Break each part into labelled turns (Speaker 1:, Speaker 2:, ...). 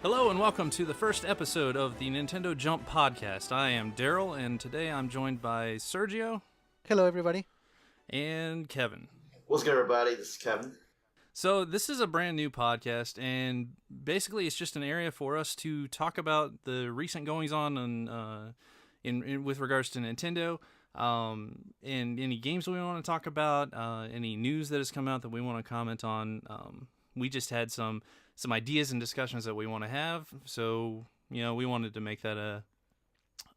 Speaker 1: Hello and welcome to the first episode of the Nintendo Jump podcast. I am Daryl, and today I'm joined by Sergio
Speaker 2: Hello, everybody.
Speaker 1: and Kevin.
Speaker 3: What's good, everybody? This is Kevin.
Speaker 1: So this is a brand new podcast, and basically it's just an area for us to talk about the recent goings on in with regards to Nintendo, and any games we want to talk about, any news that has come out that we want to comment on. We just had some ideas and discussions that we want to have, so we wanted to make that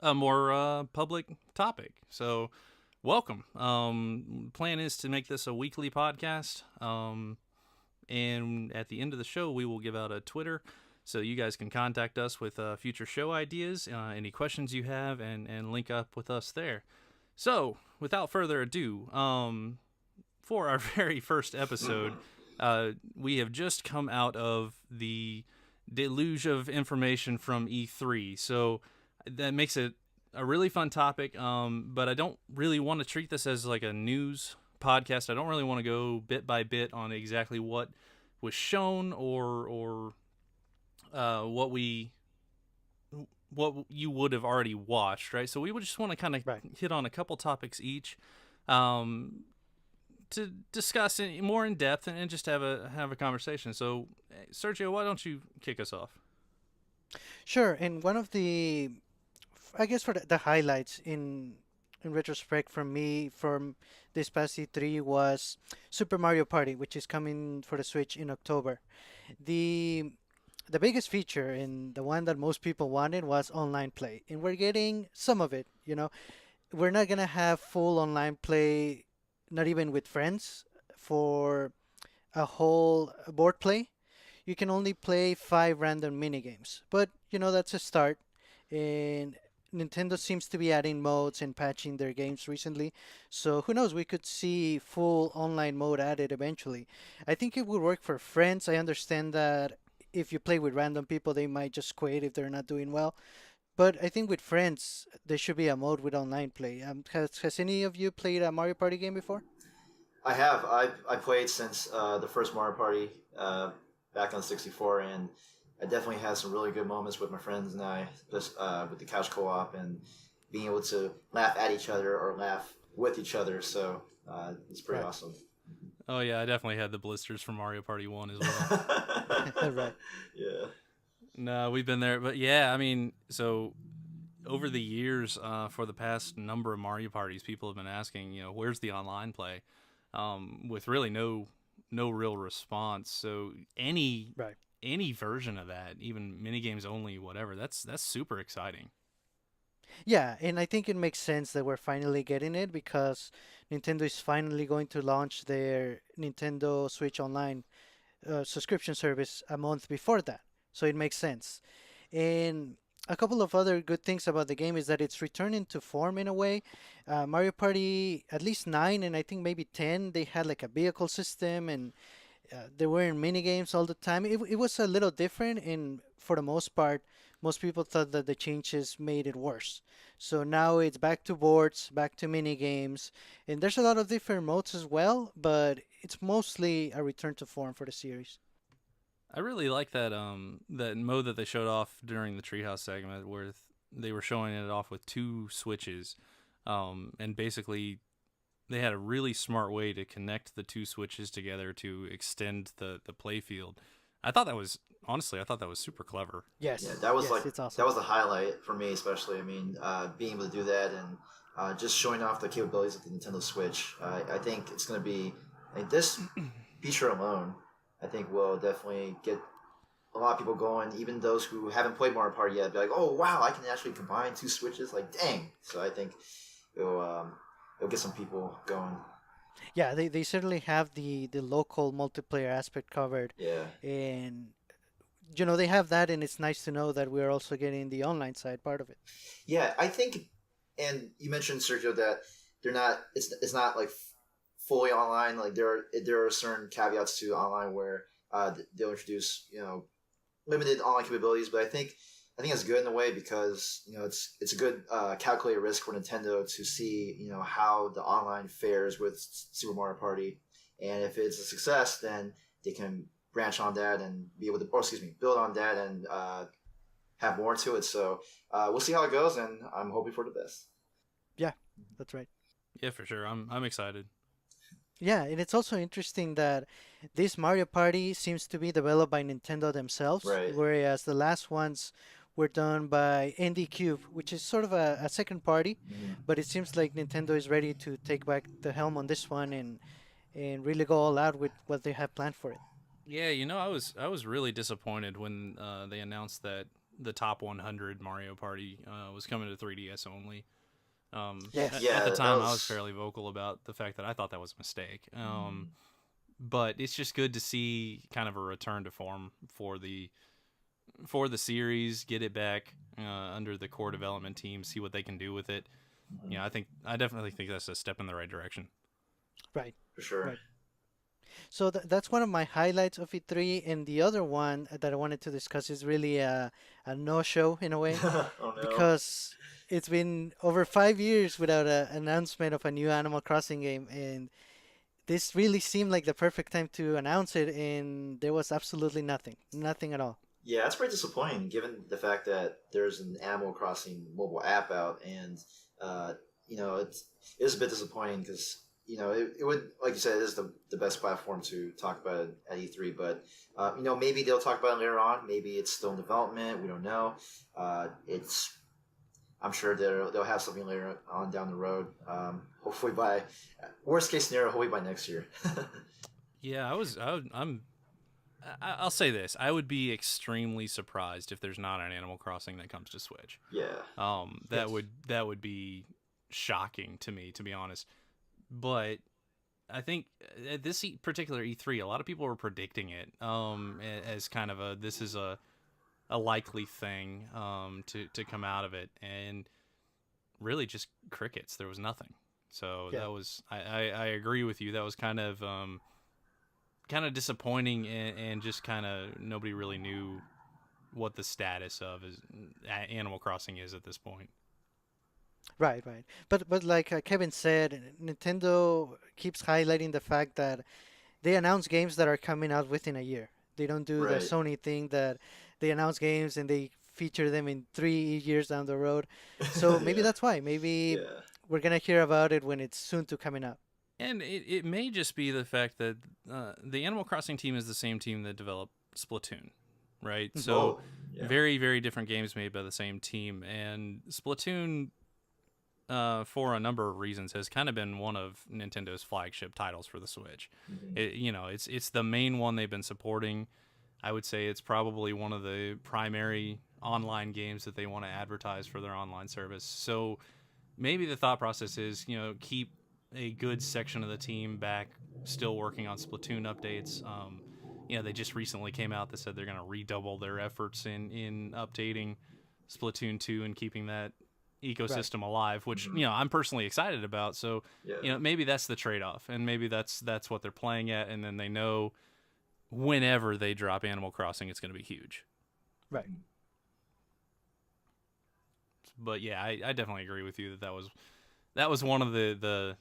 Speaker 1: a more public topic. So welcome. Plan is to make this a weekly podcast. And at the end of the show, we will give out a Twitter, so you guys can contact us with future show ideas, any questions you have, and link up with us there. So, without further ado, for our very first episode, we have just come out of the deluge of information from E3, so that makes it a really fun topic, but I don't really want to treat this as like a news podcast. I don't really want to go bit by bit on exactly what was shown or what you would have already watched, right? So we would just want to kind of hit on a couple topics each, to discuss it more in depth and just have a conversation. So Sergio, why don't you kick us off?
Speaker 2: Sure. And one of the, I guess, for the highlights in retrospect from me from this past E3 was Super Mario Party, which is coming for the Switch in October. The biggest feature and the one that most people wanted was online play, and we're getting some of it. We're not gonna have full online play, not even with friends, for a whole board play. You can only play 5 random mini games, but that's a start. And Nintendo seems to be adding modes and patching their games recently, so who knows, we could see full online mode added eventually. I think it would work for friends. I understand that if you play with random people, they might just quit if they're not doing well. But I think with friends, there should be a mode with online play. Has any of you played a Mario Party game before?
Speaker 3: I have. I played since the first Mario Party back on 64, and I definitely had some really good moments with my friends and I, just with the couch co-op and being able to laugh at each other or laugh with each other. So it's pretty awesome.
Speaker 1: Oh yeah, I definitely had the blisters from Mario Party 1 as well.
Speaker 2: Right.
Speaker 3: Yeah.
Speaker 1: No, we've been there, but yeah, I mean, so over the years, for the past number of Mario parties, people have been asking, where's the online play, with really no real response. So any version of that, even mini games only, whatever, that's super exciting.
Speaker 2: Yeah, and I think it makes sense that we're finally getting it because Nintendo is finally going to launch their Nintendo Switch Online subscription service a month before that. So it makes sense. And a couple of other good things about the game is that it's returning to form in a way. Mario Party, at least 9 and I think maybe 10, they had like a vehicle system, and they were in mini games all the time. It was a little different, and for the most part, most people thought that the changes made it worse. So now it's back to boards, back to mini games, and there's a lot of different modes as well, but it's mostly a return to form for the series.
Speaker 1: I really like that that mode that they showed off during the Treehouse segment, where they were showing it off with 2 switches, and basically they had a really smart way to connect the 2 switches together to extend the play field. I thought that was super clever.
Speaker 2: Yes.
Speaker 3: Yeah, that was
Speaker 2: it's awesome.
Speaker 3: That was the highlight for me, especially. I mean, being able to do that and just showing off the capabilities of the Nintendo Switch. I think it's going to be this feature alone. I think will definitely get a lot of people going, even those who haven't played Mario Party yet. Be like, oh wow, I can actually combine 2 switches. Like, dang! So I think it'll get some people going.
Speaker 2: Yeah, they certainly have the local multiplayer aspect covered.
Speaker 3: Yeah.
Speaker 2: And they have that, and it's nice to know that we're also getting the online side part of it.
Speaker 3: Yeah, I think, and you mentioned, Sergio, that they're not. It's not like fully online. Like there are certain caveats to online where they'll introduce limited online capabilities, but I think it's good in a way because it's a good calculated risk for Nintendo to see how the online fares with Super Mario Party, and if it's a success, then they can branch on that and be able to, or excuse me, build on that and have more to it. So we'll see how it goes, and I'm hoping for the best.
Speaker 2: Yeah, that's right.
Speaker 1: Yeah, for sure. I'm excited.
Speaker 2: Yeah, and it's also interesting that this Mario Party seems to be developed by Nintendo themselves,
Speaker 3: Right.
Speaker 2: whereas the last ones were done by ND Cube, which is sort of a second party,
Speaker 3: Mhm.
Speaker 2: but it seems like Nintendo is ready to take back the helm on this one and really go all out with what they have planned for it.
Speaker 1: Yeah, I was really disappointed when they announced that the top 100 Mario Party was coming to 3DS only.
Speaker 2: Yes.
Speaker 1: At
Speaker 3: Yeah,
Speaker 1: the
Speaker 3: that
Speaker 1: time, I was
Speaker 3: was.
Speaker 1: fairly vocal about the fact that I thought that was a mistake. But it's just good to see kind of a return to form for the series. Get it back under the core development team. See what they can do with it.
Speaker 3: Mhm.
Speaker 1: Yeah, I definitely think that's a step in the right direction.
Speaker 2: Right,
Speaker 3: For sure.
Speaker 2: right. So that's one of my highlights of E3, and the other one that I wanted to discuss is really a no-show in a way,
Speaker 3: Oh no.
Speaker 2: because it's been over 5 years without an announcement of a new Animal Crossing game, and this really seemed like the perfect time to announce it, and there was absolutely nothing, nothing at all.
Speaker 3: Yeah, that's pretty disappointing given the fact that there's an Animal Crossing mobile app out, and uh, it is a bit disappointing because it would, like you said, it is the best platform to talk about it at E3. But maybe they'll talk about it later on. Maybe it's still in development. We don't know. It's I'm sure they'll have something later on down the road. Hopefully by worst case scenario, hopefully by next year.
Speaker 1: Yeah, I'll say this: I would be extremely surprised if there's not an Animal Crossing that comes to Switch.
Speaker 3: Yeah.
Speaker 1: That
Speaker 2: Yes.
Speaker 1: would be shocking to me, to be honest. But I think at this particular E3, a lot of people were predicting it as kind of this is a likely thing to come out of it, and really just crickets. There was nothing. So
Speaker 2: Yeah.
Speaker 1: that was I agree with you. That was kind of disappointing, and just kind of nobody really knew what the status of Animal Crossing is at this point.
Speaker 2: Right, right. But like Kevin said, Nintendo keeps highlighting the fact that they announce games that are coming out within a year. They don't do the
Speaker 3: Right.
Speaker 2: Sony thing that they announce games and they feature them in 3 years down the road. So maybe
Speaker 3: Yeah.
Speaker 2: that's why. Maybe
Speaker 3: Yeah.
Speaker 2: we're gonna hear about it when it's soon to coming out.
Speaker 1: And it may just be the fact that the Animal Crossing team is the same team that developed Splatoon, right?
Speaker 2: Mhm.
Speaker 1: So
Speaker 3: Oh. Yeah.
Speaker 1: very, very different games made by the same team. And Splatoon, for a number of reasons, has kind of been one of Nintendo's flagship titles for the Switch.
Speaker 3: Mhm.
Speaker 1: It's the main one they've been supporting. I would say it's probably one of the primary online games that they want to advertise for their online service. So maybe the thought process is, keep a good section of the team back, still working on Splatoon updates. They just recently came out that said they're going to redouble their efforts in updating Splatoon 2 and keeping that
Speaker 2: Right.
Speaker 1: ecosystem alive, which
Speaker 3: Mhm.
Speaker 1: I'm personally excited about. So
Speaker 3: Yeah.
Speaker 1: maybe that's the trade-off, and maybe that's what they're playing at, and then they know whenever they drop Animal Crossing, it's going to be huge.
Speaker 2: Right.
Speaker 1: But yeah, I definitely agree with you that was one of the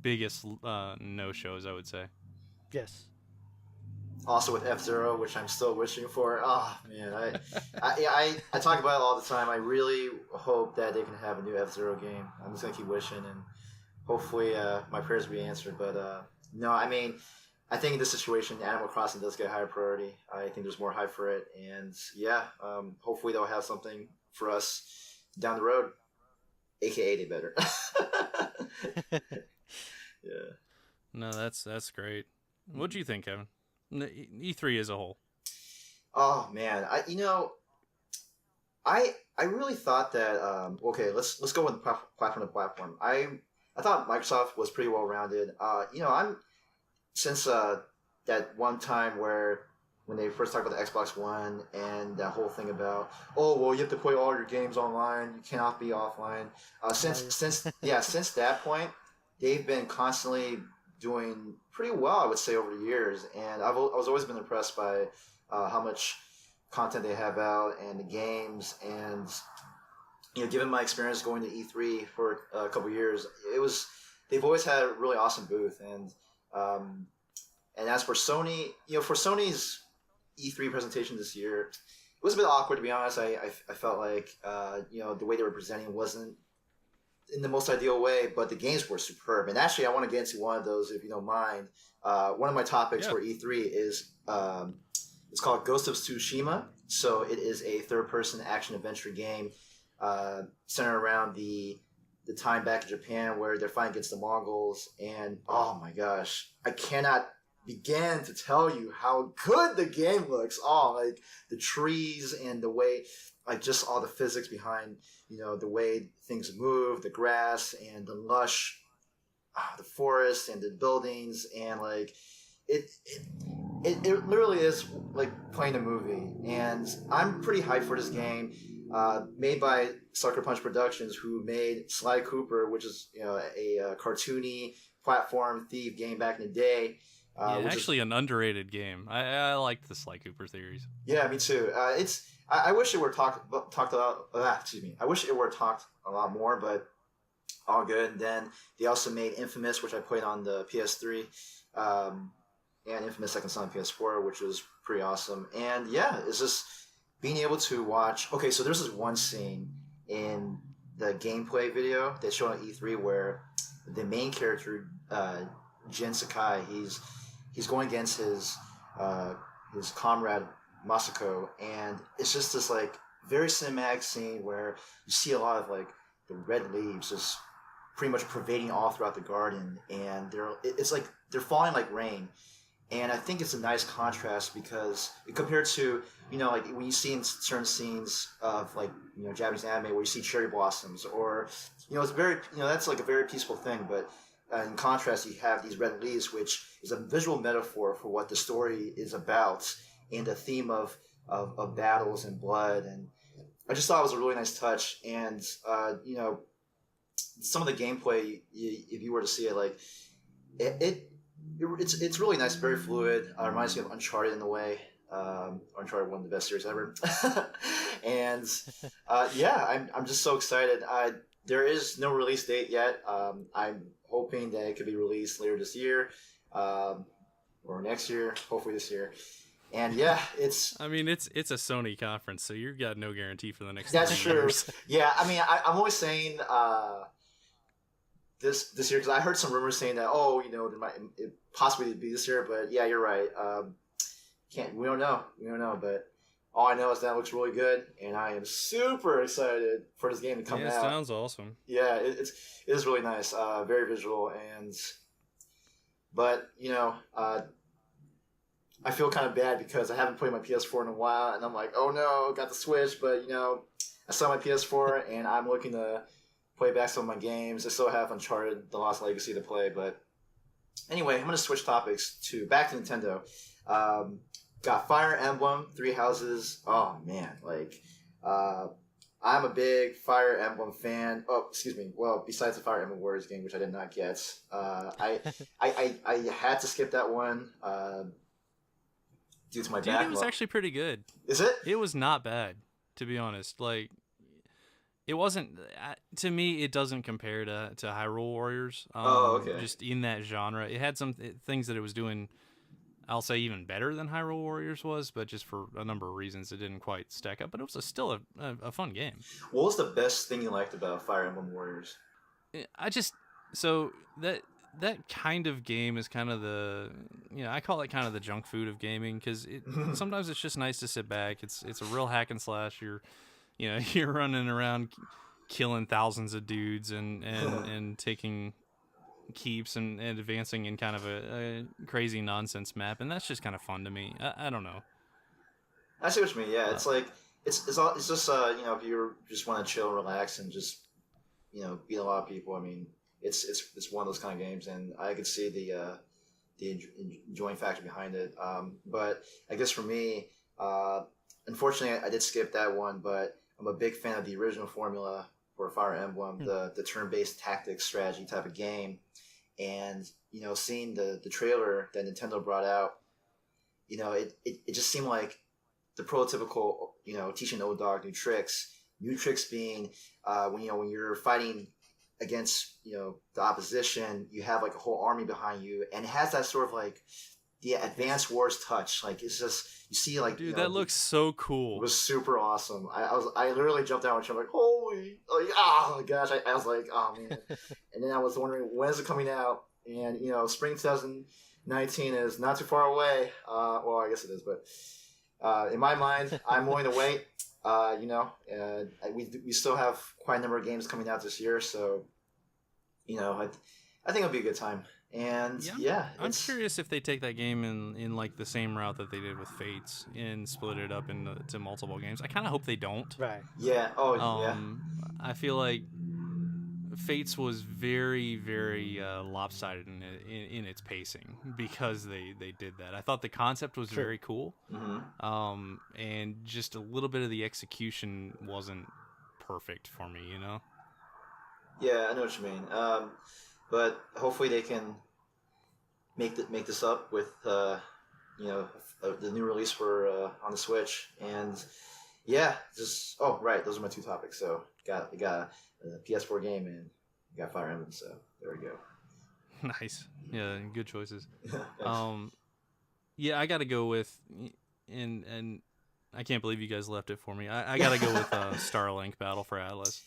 Speaker 1: biggest no shows, I would say.
Speaker 2: Yes.
Speaker 3: Also with F Zero, which I'm still wishing for. Oh man, I talk about it all the time. I really hope that they can have a new F Zero game. I'm just gonna keep wishing, and hopefully my prayers will be answered. But no, I mean, I think in this situation, Animal Crossing does get higher priority. I think there's more hype for it, and yeah, hopefully they'll have something for us down the road. AKA they better. Yeah.
Speaker 1: No, that's great. What do you think, Kevin? E3 as a whole.
Speaker 3: Oh man, I really thought that okay, let's go with platform to platform. I thought Microsoft was pretty well rounded. I'm since that one time where when they first talked about the Xbox One and that whole thing about, oh well, you have to play all your games online, you cannot be offline.
Speaker 2: Oh,
Speaker 3: Since that point, they've been constantly doing pretty well, I would say, over the years, and I was always been impressed by how much content they have out and the games, and given my experience going to E3 for a couple years, they've always had a really awesome booth, um, And as for Sony, for Sony's E3 presentation this year, it was a bit awkward to be honest. I felt like the way they were presenting wasn't in the most ideal way, but the games were superb. And actually, I want to get into one of those if you don't mind. One of my topics for E3 is it's called Ghost of Tsushima. So it is a third-person action adventure game centered around the time back in Japan where they're fighting against the Mongols. And oh my gosh, I cannot begin to tell you how good the game looks. Oh, like the trees and the way, like just all the physics behind, the way things move, the grass and the lush, the forest and the buildings, and like it literally is like playing a movie. And I'm pretty hyped for this game. Made by Sucker Punch Productions, who made Sly Cooper, which is a cartoony platform thief game back in the day.
Speaker 1: Actually, an underrated game. I liked the Sly Cooper series.
Speaker 3: Yeah, me too. I wish it were talked about. Excuse me. I wish it were talked a lot more, but all good. And then they also made Infamous, which I played on the PS3, and Infamous Second Son on PS4, which was pretty awesome. And yeah, it's just being able to watch. Okay, so there's this one scene in the gameplay video they showed on E3 where the main character, Jin Sakai, he's going against his comrade Masako, and it's just this like very cinematic scene where you see a lot of like the red leaves just pretty much pervading all throughout the garden, and it's like they're falling like rain. And I think it's a nice contrast because compared to, like when you see in certain scenes of like, Japanese anime where you see cherry blossoms or, it's very, that's like a very peaceful thing. But in contrast, you have these red leaves, which is a visual metaphor for what the story is about and the theme of battles and blood. And I just thought it was a really nice touch. And, some of the gameplay, if you were to see it, like it's really nice, very fluid. Reminds me of Uncharted in a way. Uncharted, one of the best series ever. And I'm just so excited. There is no release date yet. I'm hoping that it could be released later this year, or next year. Hopefully this year. And yeah, it's
Speaker 1: a Sony conference, so you've got no guarantee for the next.
Speaker 3: That's
Speaker 1: 3
Speaker 3: true.
Speaker 1: years.
Speaker 3: Yeah, I'm always saying this year because I heard some rumors saying that there might it possibly be this year, but yeah, you're right. We don't know, but all I know is that it looks really good, and I am super excited for this game to come out.
Speaker 1: Yeah, sounds awesome.
Speaker 3: Yeah, it is really nice, very visual, but I feel kind of bad because I haven't played my PS4 in a while, and I'm like, oh no, got the Switch, but I still have my PS4, and I'm looking to play back some of my games. I still have Uncharted: The Lost Legacy to play, but anyway, I'm going to switch topics back to Nintendo. Got Fire Emblem, Three Houses. Oh man, I'm a big Fire Emblem fan. Oh, excuse me. Well, besides the Fire Emblem Warriors game, which I did not get, I had to skip that one due to my backlog.
Speaker 1: It was actually pretty good.
Speaker 3: Is it?
Speaker 1: It was not bad, to be honest. Like, it wasn't, to me, it doesn't compare to Hyrule Warriors.
Speaker 3: Okay.
Speaker 1: Just in that genre. It had some things that it was doing, I'll say, even better than Hyrule Warriors was, but just for a number of reasons, it didn't quite stack up. But it was still a fun game.
Speaker 3: What was the best thing you liked about Fire Emblem Warriors?
Speaker 1: That kind of game is kind of I call it kind of the junk food of gaming, because sometimes it's just nice to sit back. It's a real hack and slash. You're running around killing thousands of dudes and taking keeps and advancing in kind of a crazy nonsense map, and that's just kind of fun to me. I don't know.
Speaker 3: I see what you mean. Yeah, it's like it's just if you just want to chill, relax, and just beat a lot of people. I mean, it's one of those kind of games, and I could see the enjoying factor behind it. But I guess for me, unfortunately, I did skip that one, but I'm a big fan of the original formula for Fire Emblem, the turn-based tactics strategy type of game. And, seeing the trailer that Nintendo brought out, it just seemed like the prototypical, teaching old dog new tricks. New tricks being when you're fighting against, the opposition, you have like a whole army behind you, and it has that sort of like the Advance Wars touch. Like it's just you see like
Speaker 1: Dude, that looks so
Speaker 3: it
Speaker 1: cool.
Speaker 3: was super awesome. I literally jumped out and I'm like, holy, like, oh my gosh! I was like, oh man. And then I was wondering when is it coming out? And spring 2019 is not too far away. Well, I guess it is, but in my mind, I'm willing to wait. We still have quite a number of games coming out this year, so I think it'll be a good time. And
Speaker 1: I'm curious if they take that game in like the same route that they did with Fates and split it up into multiple games. I kind of hope they don't.
Speaker 2: Right.
Speaker 3: Yeah. Oh, yeah.
Speaker 1: I feel like Fates was very, very lopsided in its pacing because they did that. I thought the concept was very cool, and just a little bit of the execution wasn't perfect for me.
Speaker 3: Yeah, I know what you mean. But hopefully they can make this up with the new release for on the Switch. And those are my two topics. So got a PS4 game and got Fire Emblem. So there we go.
Speaker 1: Nice. Yeah, good choices.
Speaker 3: Thanks.
Speaker 1: I got to go with and I can't believe you guys left it for me. I got to go with Starlink Battle for Atlas.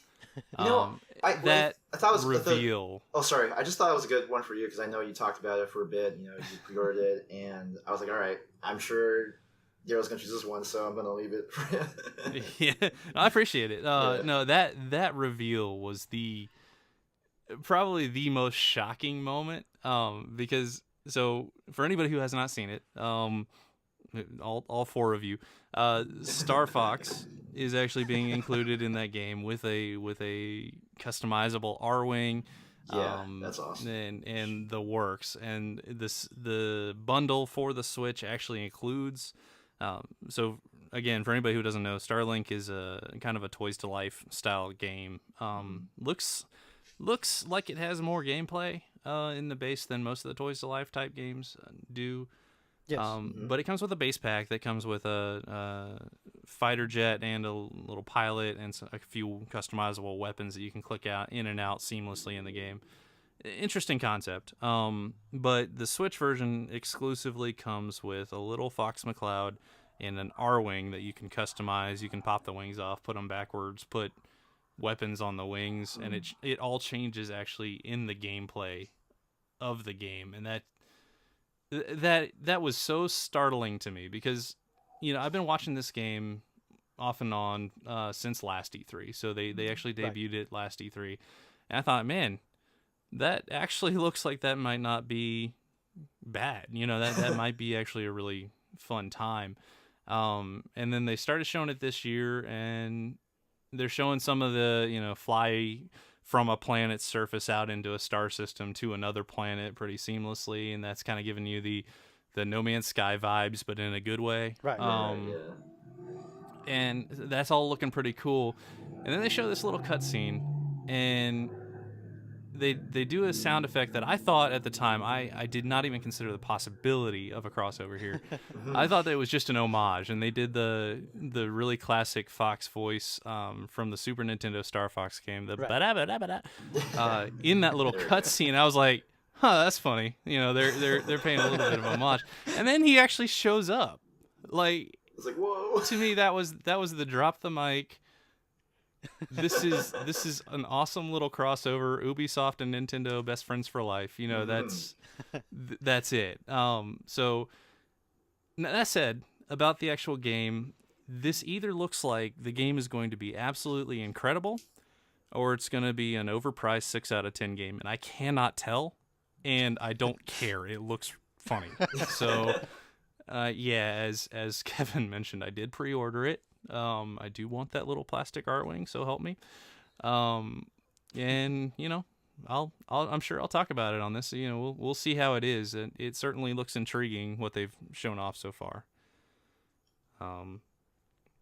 Speaker 3: I thought it was
Speaker 1: reveal.
Speaker 3: Sorry. I just thought it was a good one for you because I know you talked about it for a bit. You pre-ordered it, and I was like, all right, I'm sure Daryl's gonna choose this one, so I'm gonna leave it. For
Speaker 1: Yeah, I appreciate it. No, that reveal was probably the most shocking moment. Because for anybody who has not seen it, all four of you, Star Fox is actually being included in that game with a customizable R-wing.
Speaker 3: Yeah, that's awesome.
Speaker 1: And the works, and the bundle for the Switch actually includes. So again, for anybody who doesn't know, Starlink is a kind of a Toys to Life style game. Looks like it has more gameplay in the base than most of the Toys to Life type games do.
Speaker 2: Yes.
Speaker 1: But it comes with a base pack that comes with a fighter jet and a little pilot and a few customizable weapons that you can click out in and out seamlessly in the game. Interesting concept. But the Switch version exclusively comes with a little Fox McCloud and an R-wing that you can customize. You can pop the wings off, put them backwards, put weapons on the wings, and it all changes actually in the gameplay of the game, and that was so startling to me because I've been watching this game off and on since last E3. So they actually debuted it last E3, and I thought, man, that actually looks like that might not be bad. That might be actually a really fun time. And then they started showing it this year, and they're showing some of the fly from a planet's surface out into a star system to another planet pretty seamlessly, and that's kind of giving you the No Man's Sky vibes, but in a good way.
Speaker 2: Right.
Speaker 1: And that's all looking pretty cool. And then they show this little cutscene, and they do a sound effect that I thought at the time I did not even consider the possibility of a crossover here. I thought that it was just an homage, and they did the really classic Fox voice from the Super Nintendo Star Fox game, the ba-da-ba-da-ba-da, in that little cutscene. I was like, huh, that's funny. They're paying a little bit of homage, and then he actually shows up. Like,
Speaker 3: it's like, whoa. To
Speaker 1: me, that was the drop the mic. This is an awesome little crossover. Ubisoft and Nintendo, best friends for life. That's it. So that said, about the actual game, this either looks like the game is going to be absolutely incredible, or it's going to be an overpriced 6 out of 10 game, and I cannot tell, and I don't care. It looks funny. So, as Kevin mentioned, I did pre-order it. I do want that little plastic R-wing, so help me. And I'm sure I'll talk about it on this. We'll see how it is. It certainly looks intriguing what they've shown off so far.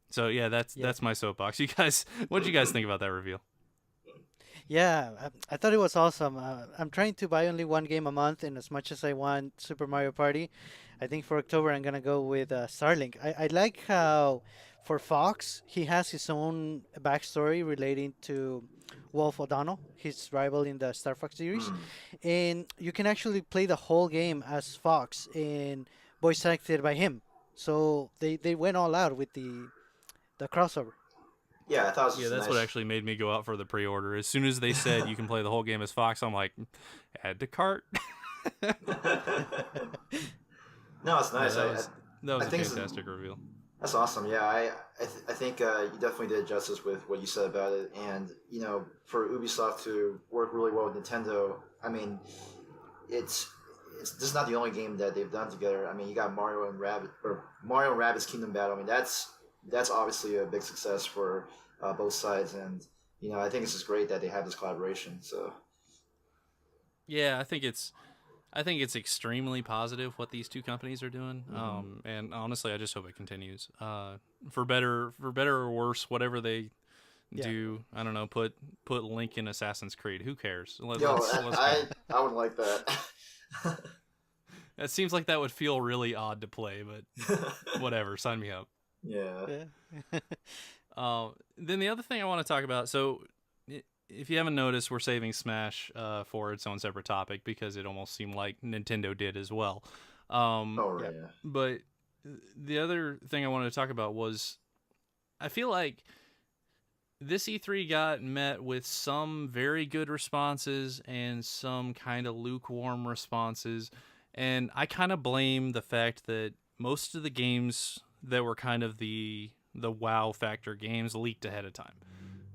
Speaker 1: So yeah, that's my soapbox. You guys, what did you guys think about that reveal?
Speaker 2: Yeah, I thought it was awesome. I'm trying to buy only one game a month, and as much as I want Super Mario Party, I think for October I'm gonna go with Starlink. I like how for Fox he has his own backstory relating to Wolf O'Donnell, his rival in the Star Fox series, and you can actually play the whole game as Fox. And voice acted by him. So they went all out with the crossover.
Speaker 3: Yeah, I thought it was
Speaker 1: Yeah,
Speaker 3: just
Speaker 1: that's what
Speaker 3: nice.
Speaker 1: actually made me go out for the pre-order. As soon as they said you can play the whole game as Fox, I'm like, add to cart.
Speaker 3: No, it's
Speaker 1: Yeah,
Speaker 3: nice.
Speaker 1: that
Speaker 3: I
Speaker 1: was a
Speaker 3: think
Speaker 1: fantastic reveal.
Speaker 3: that's awesome. Yeah, I think you definitely did justice with what you said about it, and for Ubisoft to work really well with Nintendo, I mean, it's this is not the only game that they've done together. I mean, you got Mario and Rabbids Kingdom Battle. I mean, that's obviously a big success for both sides, and I think it's just great that they have this collaboration. So
Speaker 1: Yeah, I think it's extremely positive what these two companies are doing. And honestly, I just hope it continues. For better or worse, whatever they
Speaker 2: Yeah.
Speaker 1: do, I don't know. Put Link in Assassin's Creed. Who cares?
Speaker 3: yo,
Speaker 1: Let's go.
Speaker 3: I would like that.
Speaker 1: That seems like that would feel really odd to play, but whatever. Sign me up.
Speaker 3: Yeah.
Speaker 2: Yeah.
Speaker 1: Then the other thing I want to talk about. So, if you haven't noticed, we're saving Smash for its own separate topic because it almost seemed like Nintendo did as well.
Speaker 3: Oh right.
Speaker 2: Yeah.
Speaker 3: Yeah.
Speaker 1: But the other thing I wanted to talk about was I feel like this E3 got met with some very good responses and some kind of lukewarm responses. And I kind of blame the fact that most of the games that were kind of the wow factor games leaked ahead of time.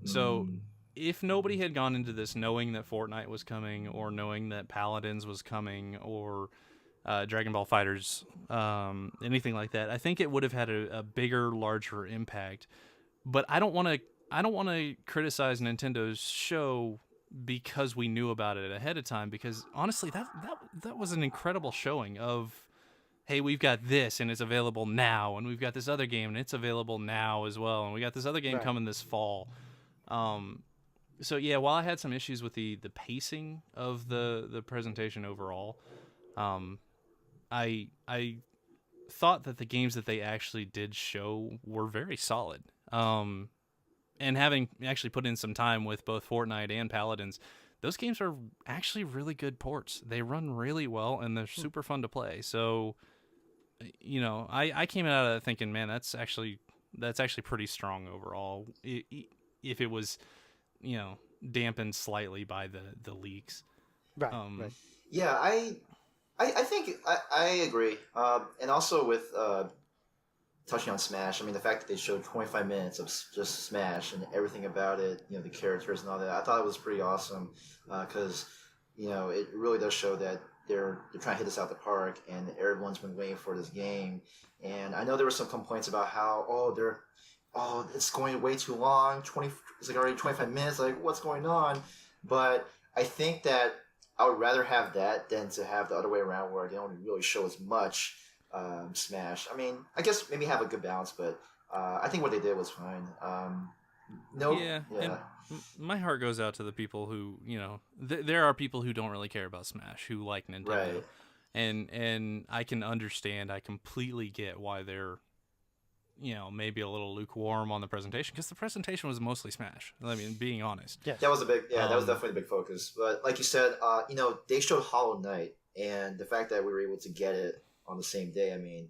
Speaker 1: So if nobody had gone into this knowing that Fortnite was coming or knowing that Paladins was coming or Dragon Ball Fighters, anything like that, I think it would have had a bigger, larger impact. But I don't want to criticize Nintendo's show because we knew about it ahead of time. Because honestly, that was an incredible showing of, hey, we've got this and it's available now, and we've got this other game and it's available now as well, and we got this other game
Speaker 2: Right.
Speaker 1: coming this fall. So yeah, while I had some issues with the pacing of the presentation overall, I thought that the games that they actually did show were very solid. And having actually put in some time with both Fortnite and Paladins, those games are actually really good ports. They run really well and they're super fun to play. So, I came out of that thinking, man, that's actually pretty strong overall. If it was, dampened slightly by the leaks.
Speaker 2: Right.
Speaker 1: Um,
Speaker 2: Right.
Speaker 3: Yeah. I think I agree. And also with touching on Smash, I mean, the fact that they showed 25 minutes of just Smash and everything about it, the characters and all that, I thought it was pretty awesome because, it really does show that they're trying to hit this out the park and everyone's been waiting for this game. And I know there were some complaints about how, it's going way too long. It's like already 25 minutes. Like, what's going on? But I think that I would rather have that than to have the other way around where they don't really show as much Smash. I mean, I guess maybe have a good balance, but I think what they did was fine.
Speaker 1: Yeah, and my heart goes out to the people who, there are people who don't really care about Smash, who like Nintendo.
Speaker 3: Right.
Speaker 1: And I can understand, I completely get why they're, maybe a little lukewarm on the presentation, because the presentation was mostly Smash. I mean, being honest.
Speaker 2: Yes.
Speaker 3: That was that was definitely a big focus. But like you said, they showed Hollow Knight, and the fact that we were able to get it on the same day, I mean,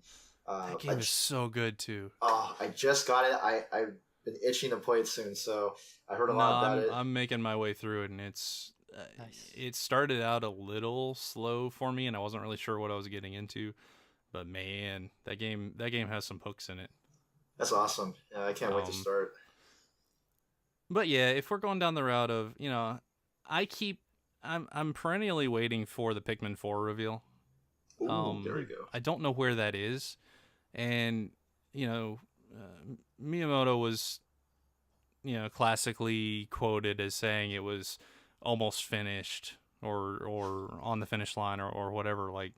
Speaker 1: That game is so good too.
Speaker 3: Oh, I just got it. I've been itching to play it soon, so I heard a lot about it.
Speaker 1: I'm making my way through it, and it's
Speaker 2: Nice.
Speaker 1: it started out a little slow for me, and I wasn't really sure what I was getting into. But man, that game has some hooks in it.
Speaker 3: That's awesome. I can't wait to start.
Speaker 1: But yeah, if we're going down the route of, I'm perennially waiting for the Pikmin 4 reveal.
Speaker 3: Ooh, there we go.
Speaker 1: I don't know where that is, and Miyamoto was, classically quoted as saying it was almost finished or on the finish line or whatever, like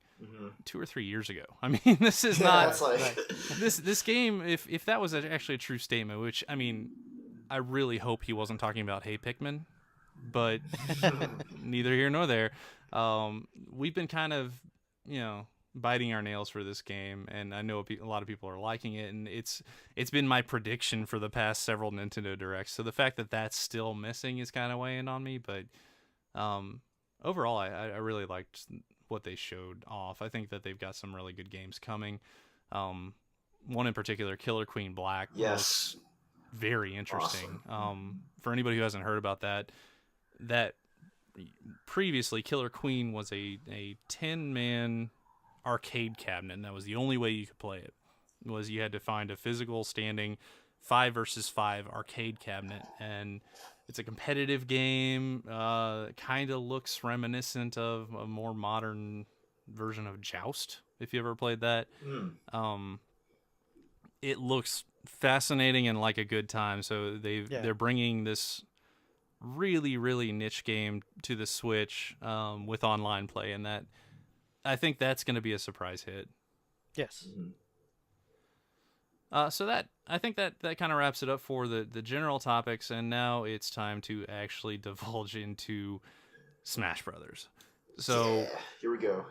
Speaker 1: 2 or 3 years ago. I mean, this is not
Speaker 3: That's like
Speaker 1: this game. If that was actually a true statement, which I mean, I really hope he wasn't talking about Hey Pikmin, but neither here nor there. We've been kind of, biting our nails for this game, and I know a lot of people are liking it, and it's been my prediction for the past several Nintendo Directs. So the fact that that's still missing is kind of weighing on me, but overall, I really liked what they showed off. I think that they've got some really good games coming. One in particular, Killer Queen Black,
Speaker 3: Yes.
Speaker 1: looks very interesting.
Speaker 3: Awesome.
Speaker 1: For anybody who hasn't heard about that previously Killer Queen was a 10-man arcade cabinet, and that was the only way you could play it. Was you had to find a physical standing 5 versus 5 arcade cabinet, and it's a competitive game. Kind of looks reminiscent of a more modern version of Joust, if you ever played that. It looks fascinating and like a good time. So they're bringing this really, really niche game to the Switch with online play, and that I think that's going to be a surprise hit.
Speaker 2: Yes.
Speaker 1: So that I think that kind of wraps it up for the general topics, and now it's time to actually divulge into Smash Brothers. So
Speaker 3: yeah, here we go.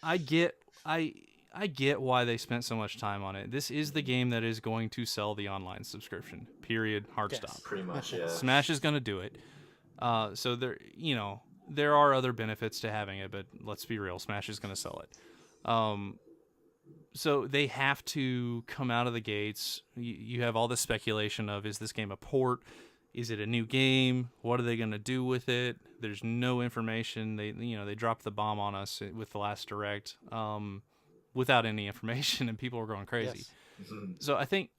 Speaker 1: I get why they spent so much time on it. This is the game that is going to sell the online subscription. Period. Hard stop.
Speaker 3: Pretty much, yeah.
Speaker 1: Smash is going to do it. So there are other benefits to having it, but let's be real, Smash is going to sell it. So they have to come out of the gates. You have all this speculation of, is this game a port? Is it a new game? What are they going to do with it? There's no information. They dropped the bomb on us with the last Direct without any information, and people were going crazy.
Speaker 2: Yes.
Speaker 1: So I think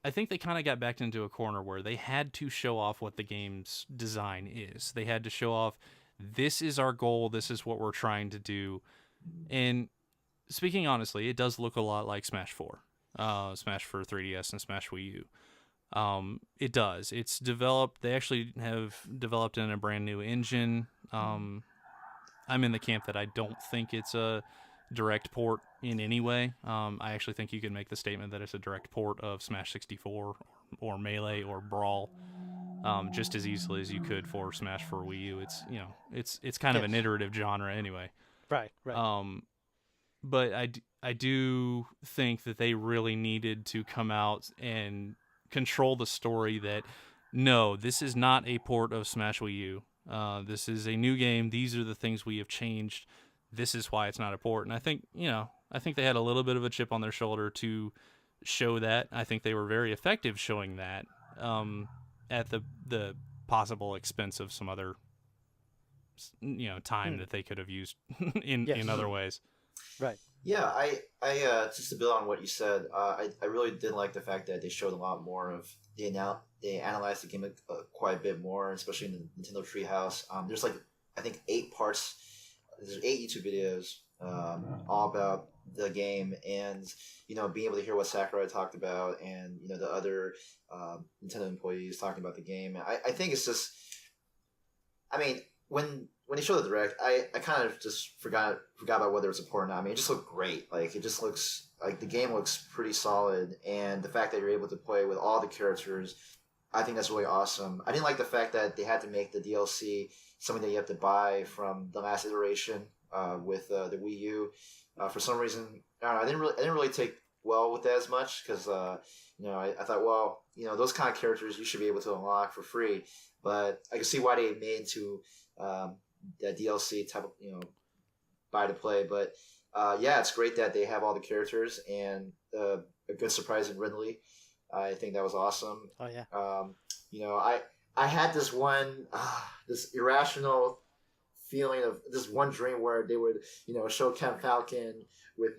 Speaker 1: they kind of got backed into a corner where they had to show off what the game's design is. They had to show off, this is our goal, this is what we're trying to do. And speaking honestly, it does look a lot like Smash 4. Smash for 3DS and Smash Wii U. It does. It's developed, they actually have developed in a brand new engine. I'm in the camp that I don't think it's a direct port in any way. I actually think you can make the statement that it's a direct port of Smash 64 or Melee or Brawl, just as easily as you could for Smash for Wii U. It's kind of an iterative genre anyway.
Speaker 2: Right.
Speaker 1: But I do think that they really needed to come out and control the story that, no, this is not a port of Smash Wii U. This is a new game. These are the things we have changed. This is why it's not a port. And I think they had a little bit of a chip on their shoulder to show that. I think they were very effective showing that at the possible expense of some other time that they could have used in other ways.
Speaker 2: Right.
Speaker 3: Yeah, I just to build on what you said, I really did like the fact that they showed a lot more of they analyzed the game quite a bit more, especially in the Nintendo Treehouse. There's I think 8 parts. There's 8 YouTube videos all about the game, and being able to hear what Sakurai talked about, and the other Nintendo employees talking about the game. I think it's just, I mean, when they showed the Direct, I kind of just forgot about whether it's a port or not. I mean, it just looked great. It just looks like the game looks pretty solid, and the fact that you're able to play with all the characters, I think that's really awesome. I didn't like the fact that they had to make the DLC something that you have to buy from the last iteration with the Wii U. For some reason, I didn't really take well with that as much, because I thought, well, those kind of characters you should be able to unlock for free. But I can see why they made into that DLC type of buy to play. But yeah, it's great that they have all the characters, and a good surprise in Ridley. I think that was awesome.
Speaker 2: Oh yeah.
Speaker 3: I had this this irrational feeling of this one dream where they would, show Ken Falcon with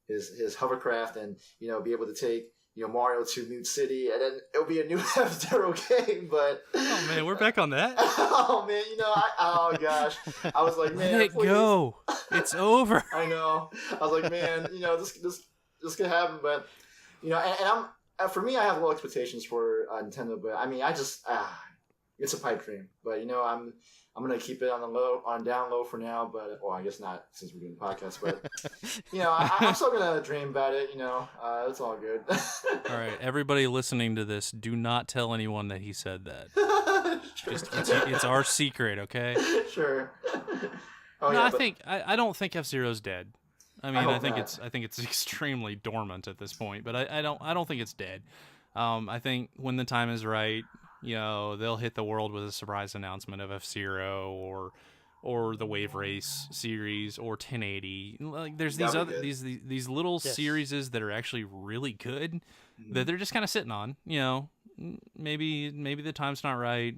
Speaker 3: his hovercraft, and be able to take Mario to Mute City, and then it'll be a new F-Zero game. But
Speaker 1: oh man, we're back on that.
Speaker 3: Oh man, oh gosh, I was like, man,
Speaker 1: let it go. It's over.
Speaker 3: I know. I was like, man, this could happen, but and I'm. For me, I have low expectations for Nintendo, but I mean, it's a pipe dream. But I'm gonna keep it on down low for now. But I guess not, since we're doing a podcast. But I'm still gonna dream about it. It's all good.
Speaker 1: All right, everybody listening to this, do not tell anyone that he said that.
Speaker 3: Sure.
Speaker 1: It's our secret, okay?
Speaker 3: Sure.
Speaker 1: I don't think F-Zero's dead. I mean, I think
Speaker 3: not.
Speaker 1: it's extremely dormant at this point, but I don't think it's dead. I think when the time is right, they'll hit the world with a surprise announcement of F-Zero or the Wave Race series or 1080. Like there's these
Speaker 3: That'd be
Speaker 1: other
Speaker 3: good.
Speaker 1: these little
Speaker 2: Yes.
Speaker 1: series that are actually really good
Speaker 3: Mhm.
Speaker 1: that they're just kind of sitting on. Maybe the time's not right.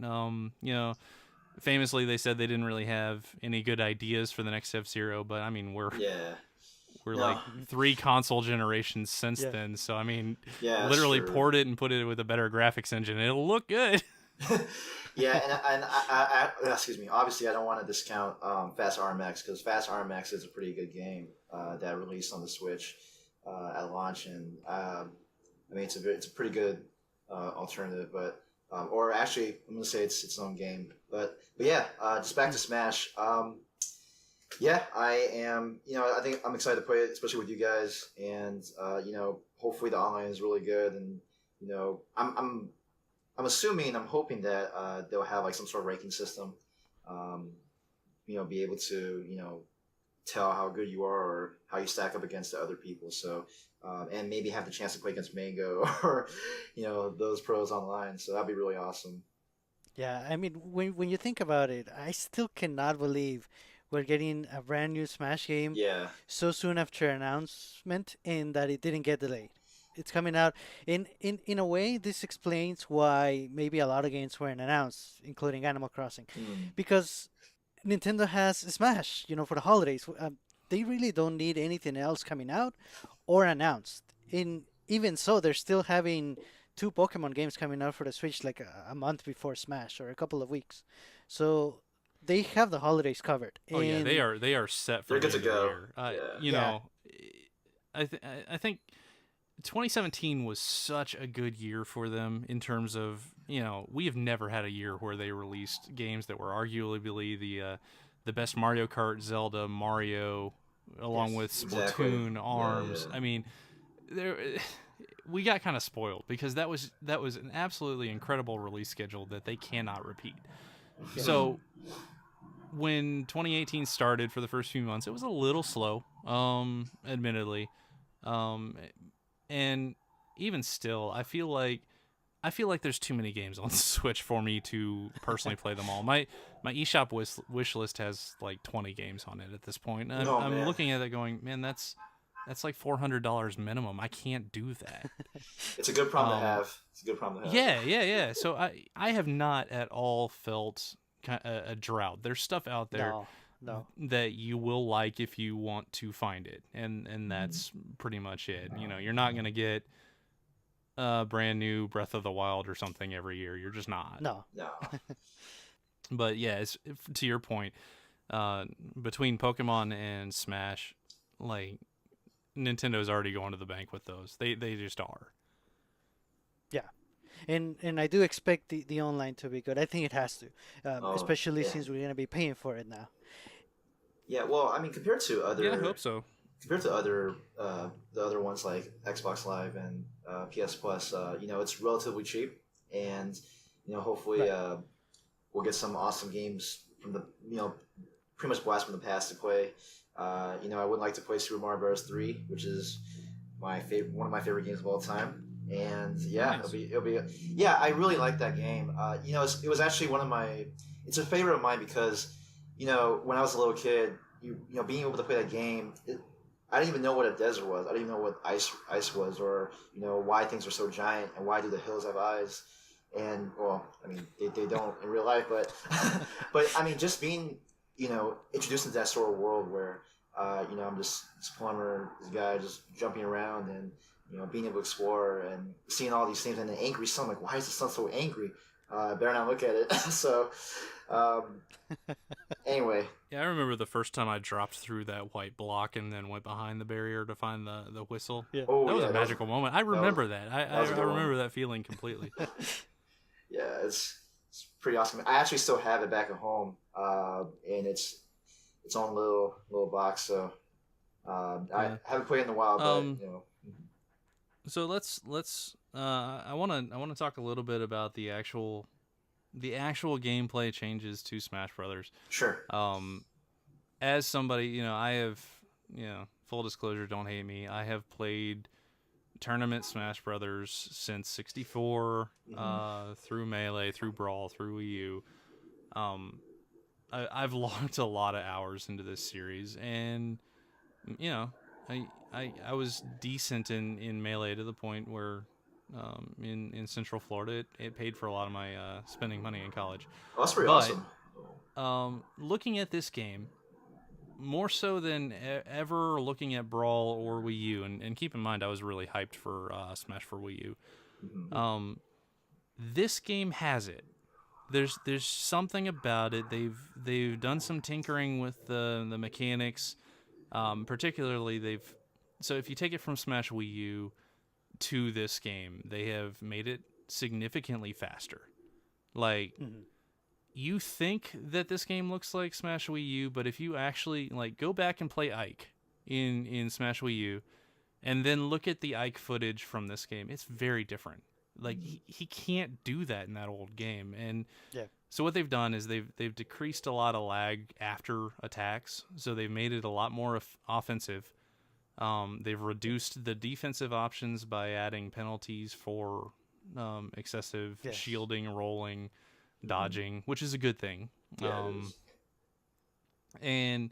Speaker 1: Famously they said they didn't really have any good ideas for the next F-Zero, but I mean
Speaker 3: Yeah.
Speaker 1: we're
Speaker 3: No.
Speaker 1: like 3 console generations since
Speaker 2: Yeah.
Speaker 1: then, so I mean
Speaker 3: Yeah, that's
Speaker 1: literally
Speaker 3: true.
Speaker 1: port it and put it with a better graphics engine and it'll look good.
Speaker 3: Yeah, and excuse me. Obviously, I don't want to discount Fast RMX because Fast RMX is a pretty good game that released on the Switch at launch, and I mean it's a pretty good alternative. But or actually, I'm gonna say it's its own game. But yeah, just back to Smash. Yeah, I am. I think I'm excited to play it, especially with you guys, and hopefully the online is really good, and I'm assuming, I'm hoping that they'll have like some sort of ranking system. Um, be able to tell how good you are or how you stack up against the other people. So and maybe have the chance to play against Mango or those pros online. So that'd be really awesome.
Speaker 2: Yeah, I mean, when you think about it, I still cannot believe we're getting a brand new Smash game
Speaker 3: Yeah,
Speaker 2: so soon after announcement and that it didn't get delayed. It's coming out in a way. This explains why maybe a lot of games weren't announced, including Animal Crossing,
Speaker 3: mm,
Speaker 2: because Nintendo has Smash. For the holidays, they really don't need anything else coming out or announced. In even so, they're still having two Pokemon games coming out for the Switch like a month before Smash or a couple of weeks. So they have the holidays covered.
Speaker 1: Oh yeah, they
Speaker 2: And
Speaker 1: are set for
Speaker 3: they're
Speaker 1: the
Speaker 3: good to
Speaker 1: end of the
Speaker 3: go.
Speaker 1: year.
Speaker 3: Yeah,
Speaker 2: yeah,
Speaker 1: I think 2017 was such a good year for them in terms of we have never had a year where they released games that were arguably the best Mario Kart, Zelda, Mario, along
Speaker 2: yes,
Speaker 1: with
Speaker 3: exactly.
Speaker 1: Splatoon,
Speaker 3: Yeah,
Speaker 1: Arms.
Speaker 3: yeah.
Speaker 1: I mean, there we got kind of spoiled because that was an absolutely incredible release schedule that they cannot repeat.
Speaker 2: yeah,
Speaker 1: So when 2018 started for the first few months, it was a little slow, admittedly, um, and even still, I feel like there's too many games on Switch for me to personally play them all. My eShop wish list has like 20 games on it at this point. And I'm
Speaker 3: Oh
Speaker 1: I'm
Speaker 3: man,
Speaker 1: looking at it going, man, that's like $400 minimum. I can't do that.
Speaker 3: it's a good problem to
Speaker 1: Um,
Speaker 3: have. It's a good problem to have.
Speaker 1: yeah. So I have not at all felt a drought. There's stuff out there
Speaker 2: no, no.
Speaker 1: that you will like if you want to find it, and
Speaker 3: Mhm.
Speaker 1: that's pretty much it. You're not gonna get a brand new Breath of the Wild or something every year. You're just not.
Speaker 2: No.
Speaker 3: No.
Speaker 1: But yeah, to your point, uh, between Pokemon and Smash, like Nintendo's already going to the bank with those. They just are.
Speaker 2: Yeah. And I do expect the online to be good. I think it has to,
Speaker 3: Oh
Speaker 2: especially
Speaker 3: yeah.
Speaker 2: since we're gonna be paying for it now.
Speaker 3: Yeah. Well, I mean,
Speaker 1: Yeah, I hope so.
Speaker 3: compared to the other ones like Xbox Live and PS Plus, it's relatively cheap, and hopefully
Speaker 2: Right.
Speaker 3: we'll get some awesome games from the pretty much blast from the past to play. I would like to play Super Mario Bros. 3, which is one of my favorite games of all time. And yeah,
Speaker 1: Nice.
Speaker 3: it'll be yeah. I really like that game. It was actually one of my. It's a favorite of mine because when I was a little kid, being able to play that game. I didn't even know what a desert was. I didn't even know what ice was, or why things are so giant and why do the hills have eyes. And well, I mean they don't in real life, but but I mean just being introduced into that sort of world where I'm just this plumber, this guy just jumping around and being able to explore and seeing all these things and an angry sun. Like, why is the sun so angry? I better not look at it. So um, anyway,
Speaker 1: Yeah, I remember the first time I dropped through that white block and then went behind the barrier to find the whistle.
Speaker 2: Yeah.
Speaker 3: oh
Speaker 1: That was
Speaker 3: yeah,
Speaker 1: a magical moment. I remember that. I,
Speaker 3: that
Speaker 1: I,
Speaker 3: was a
Speaker 1: I
Speaker 3: good one.
Speaker 1: remember that feeling completely.
Speaker 3: Yeah, it's pretty awesome. I actually still have it back at home, and its own little box. So I
Speaker 1: Yeah.
Speaker 3: haven't played in a while, but
Speaker 1: Um. So let's. I wanna talk a little bit about the actual gameplay changes to Smash Brothers.
Speaker 3: sure.
Speaker 1: Um. As somebody, I have, full disclosure, don't hate me. I have played tournament Smash Brothers since 64,
Speaker 3: Hmm.
Speaker 1: through Melee, through Brawl, through Wii U. Um, I've logged a lot of hours into this series, and you know, I was decent in Melee to the point where in Central Florida it paid for a lot of my spending money in college.
Speaker 3: Oh, that's pretty
Speaker 1: But
Speaker 3: awesome.
Speaker 1: looking at this game, more so than ever looking at Brawl or Wii U, and keep in mind I was really hyped for Smash for Wii U.
Speaker 3: Mm-hmm.
Speaker 1: This game has it. There's something about it. They've done some tinkering with the mechanics. Particularly so if you take it from Smash Wii U to this game, they have made it significantly faster. Like,
Speaker 2: Mm-hmm.
Speaker 1: you think that this game looks like Smash Wii U, but if you actually like go back and play Ike in Smash Wii U and then look at the Ike footage from this game, it's very different. Like, he can't do that in that old game. And
Speaker 2: Yeah.
Speaker 1: so what they've done is they've decreased a lot of lag after attacks, so they've made it a lot more offensive. They've reduced the defensive options by adding penalties for excessive
Speaker 2: Yes.
Speaker 1: shielding, rolling, dodging, which is a good thing.
Speaker 3: Yeah, it is.
Speaker 1: And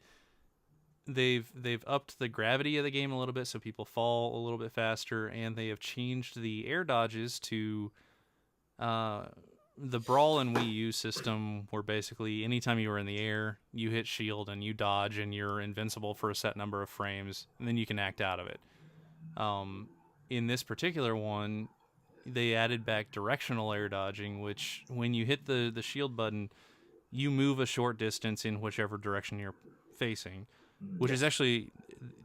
Speaker 1: they've upped the gravity of the game a little bit, so people fall a little bit faster, and they have changed the air dodges to the Brawl and Wii U system, where basically anytime you were in the air, you hit shield and you dodge, and you're invincible for a set number of frames, and then you can act out of it. In this particular one, they added back directional air dodging, which when you hit the shield button, you move a short distance in whichever direction you're facing, which is actually,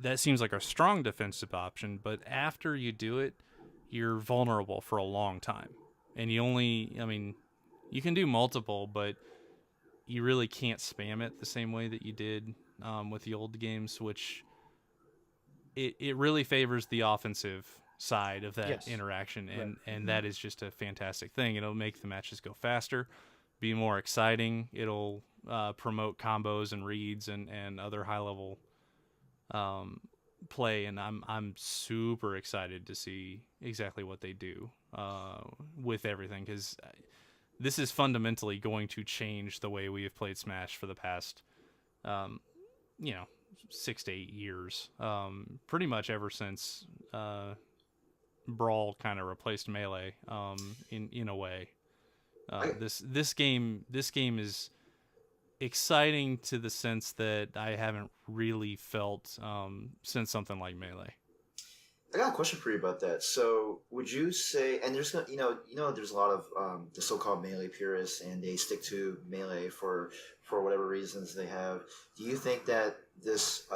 Speaker 1: that seems like a strong defensive option, but after you do it, you're vulnerable for a long time. And you can do multiple, but you really can't spam it the same way that you did with the old games, which it really favors the offensive side of that
Speaker 2: Yes.
Speaker 1: interaction, and
Speaker 2: Right.
Speaker 1: that is just a fantastic thing. It'll make the matches go faster, be more exciting. It'll promote combos and reads and other high level play, and I'm super excited to see exactly what they do with everything, because this is fundamentally going to change the way we have played Smash for the past 6 to 8 years, pretty much ever since Brawl kind of replaced Melee in a way. This game is exciting to the sense that I haven't really felt since something like Melee.
Speaker 3: I got a question for you about that. So, would you say, and there's there's a lot of the so-called melee purists, and they stick to melee for whatever reasons they have. Do you think that this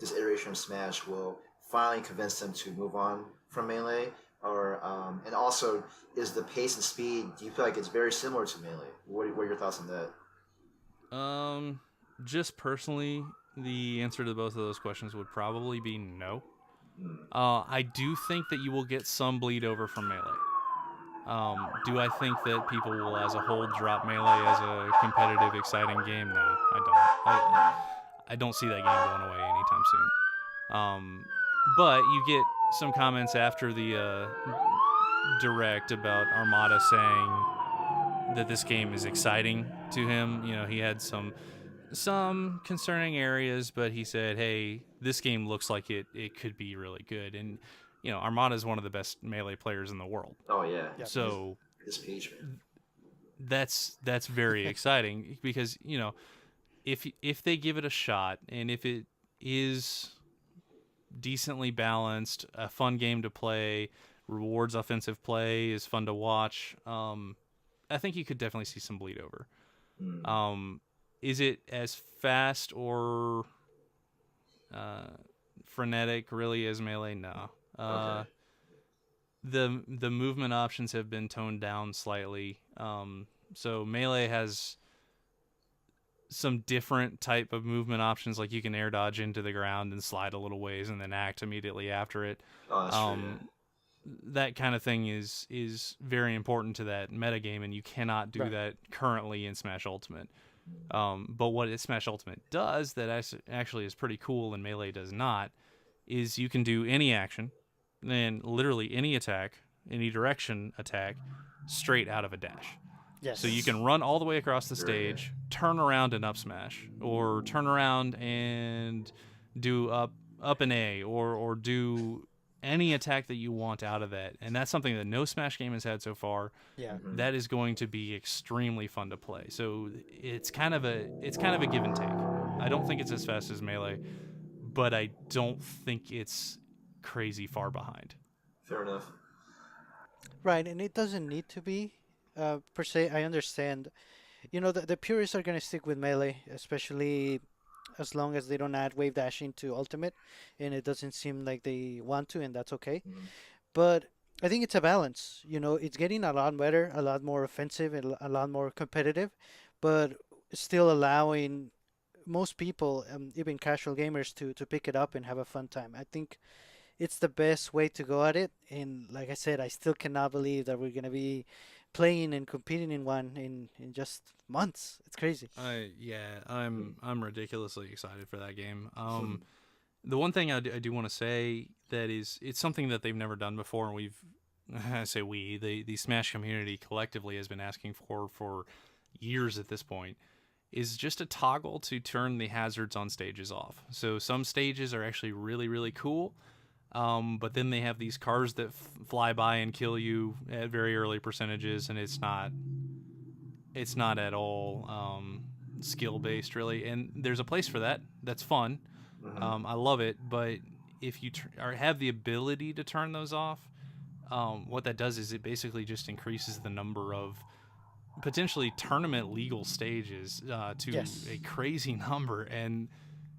Speaker 3: iteration of Smash will finally convince them to move on from melee, or and also is the pace and speed? Do you feel like it's very similar to melee? What are your thoughts on that?
Speaker 1: Just personally, the answer to both of those questions would probably be no.
Speaker 3: Hmm.
Speaker 1: I do think that you will get some bleed over from Melee. Do I think that people will, as a whole, drop Melee as a competitive, exciting game? No, I don't. I don't see that game going away anytime soon. But you get some comments after the direct about Armada saying that this game is exciting to him. He had some concerning areas, but he said, hey, this game looks like it could be really good. And Armada is one of the best Melee players in the world,
Speaker 3: Oh yeah.
Speaker 2: Yeah.
Speaker 1: so
Speaker 3: This page, man.
Speaker 1: that's very exciting, because if they give it a shot, and if it is decently balanced, a fun game to play, rewards offensive play, is fun to watch, I think you could definitely see some bleed over.
Speaker 3: Hmm.
Speaker 1: Is it as fast or frenetic really as Melee? No.
Speaker 3: Okay.
Speaker 1: The movement options have been toned down slightly. So Melee has some different type of movement options, like you can air dodge into the ground and slide a little ways and then act immediately after it.
Speaker 3: Oh, that's true.
Speaker 1: That kind of thing is very important to that metagame, and you cannot do
Speaker 2: Right.
Speaker 1: that currently in Smash Ultimate. But what Smash Ultimate does that actually is pretty cool and Melee does not, is you can do any action, and literally any attack, any direction attack, straight out of a dash. So you
Speaker 2: Yes.
Speaker 1: can run all the way across the
Speaker 3: Very good.
Speaker 1: stage, turn around and up smash, or turn around and do up an A, or do any attack that you want out of that. And that's something that no Smash game has had so far.
Speaker 2: Yeah.
Speaker 3: Hmm.
Speaker 1: That is going to be extremely fun to play. So it's kind of a give and take. I don't think it's as fast as Melee, but I don't think it's crazy far behind.
Speaker 3: Fair enough.
Speaker 2: Right, and it doesn't need to be per se. I understand. The purists are gonna stick with melee, especially as long as they don't add wave dashing to ultimate, and it doesn't seem like they want to, and that's okay.
Speaker 3: Hmm.
Speaker 2: But I think it's a balance. It's getting a lot better, a lot more offensive, and a lot more competitive, but still allowing most people, even casual gamers, to pick it up and have a fun time. I think it's the best way to go at it. And like I said, I still cannot believe that we're gonna be playing and competing in one in just months. It's crazy.
Speaker 1: I'm ridiculously excited for that game. The one thing I do want to say that it's something that they've never done before, and I say the Smash community collectively has been asking for years at this point, is just a toggle to turn the hazards on stages off. So some stages are actually really, really cool, but then they have these cars that fly by and kill you at very early percentages, and it's not at all skill based really. And there's a place for that. That's fun.
Speaker 3: Hmm.
Speaker 1: I love it, but if you or have the ability to turn those off, what that does is it basically just increases the number of potentially tournament legal stages to a
Speaker 2: Yes.
Speaker 1: crazy number. And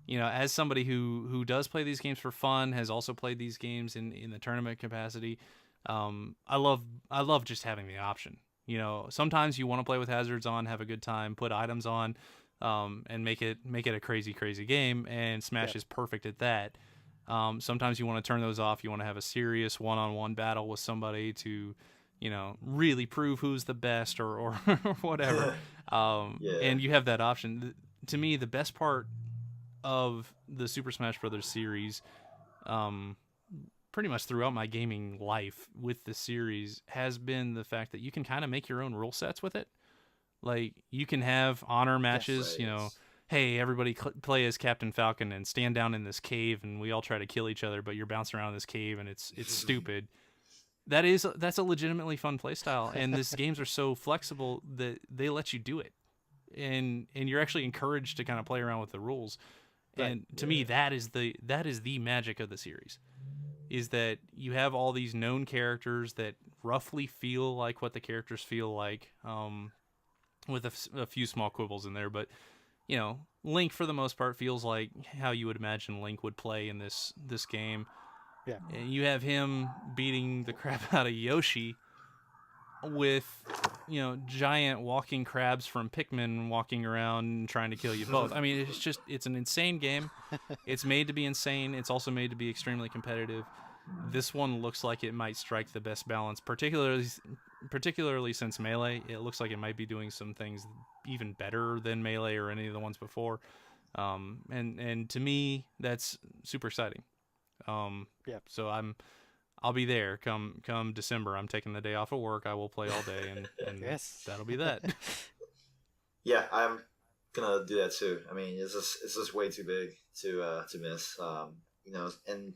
Speaker 1: as somebody who does play these games for fun, has also played these games in the tournament capacity, I love just having the option. Sometimes you want to play with hazards on, have a good time, put items on, and make it a crazy crazy game. And Smash
Speaker 2: Yep.
Speaker 1: is perfect at that. Sometimes you want to turn those off. You want to have a serious one-on-one battle with somebody to, really prove who's the best or whatever.
Speaker 3: Yeah.
Speaker 1: And you have that option. To me, the best part of the Super Smash Brothers series, um, pretty much throughout my gaming life with the series, has been the fact that you can kind of make your own rule sets with it. Like you can have honor matches,
Speaker 2: Yes.
Speaker 3: Right. Yes.
Speaker 1: hey, everybody play as Captain Falcon and stand down in this cave, and we all try to kill each other, but you're bouncing around in this cave, and it's stupid. That's a legitimately fun playstyle, and these games are so flexible that they let you do it, and you're actually encouraged to kind of play around with the rules.
Speaker 2: Right.
Speaker 1: And to me,
Speaker 3: Yeah.
Speaker 1: that is the magic of the series, is that you have all these known characters that roughly feel like what the characters feel like, with a few small quibbles in there, but Link for the most part feels like how you would imagine Link would play in this game.
Speaker 2: Yeah.
Speaker 1: And you have him beating the crap out of Yoshi with giant walking crabs from Pikmin walking around and trying to kill you both. I mean, it's an insane game. It's made to be insane. It's also made to be extremely competitive. This one looks like it might strike the best balance, particularly since Melee. It looks like it might be doing some things even better than Melee or any of the ones before. And to me, that's super exciting.
Speaker 2: Yeah.
Speaker 1: So I'll be there come December. I'm taking the day off of work. I will play all day, and
Speaker 2: Yes.
Speaker 1: that'll be that.
Speaker 3: Yeah, I'm gonna do that too. I mean, it's just way too big to miss. And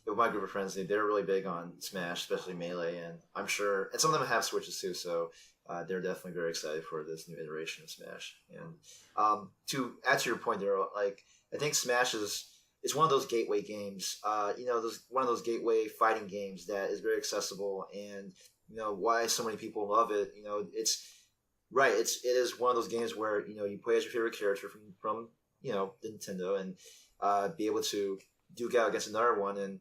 Speaker 3: with my group of friends, they're really big on Smash, especially Melee, and I'm sure, and some of them have Switches too, so they're definitely very excited for this new iteration of Smash. And to add to your point, there, like I think Smash is one of those gateway games. One of those gateway fighting games that is very accessible, and why so many people love it. It's right. It is one of those games where you play as your favorite character from Nintendo, and be able to duke out against another one, and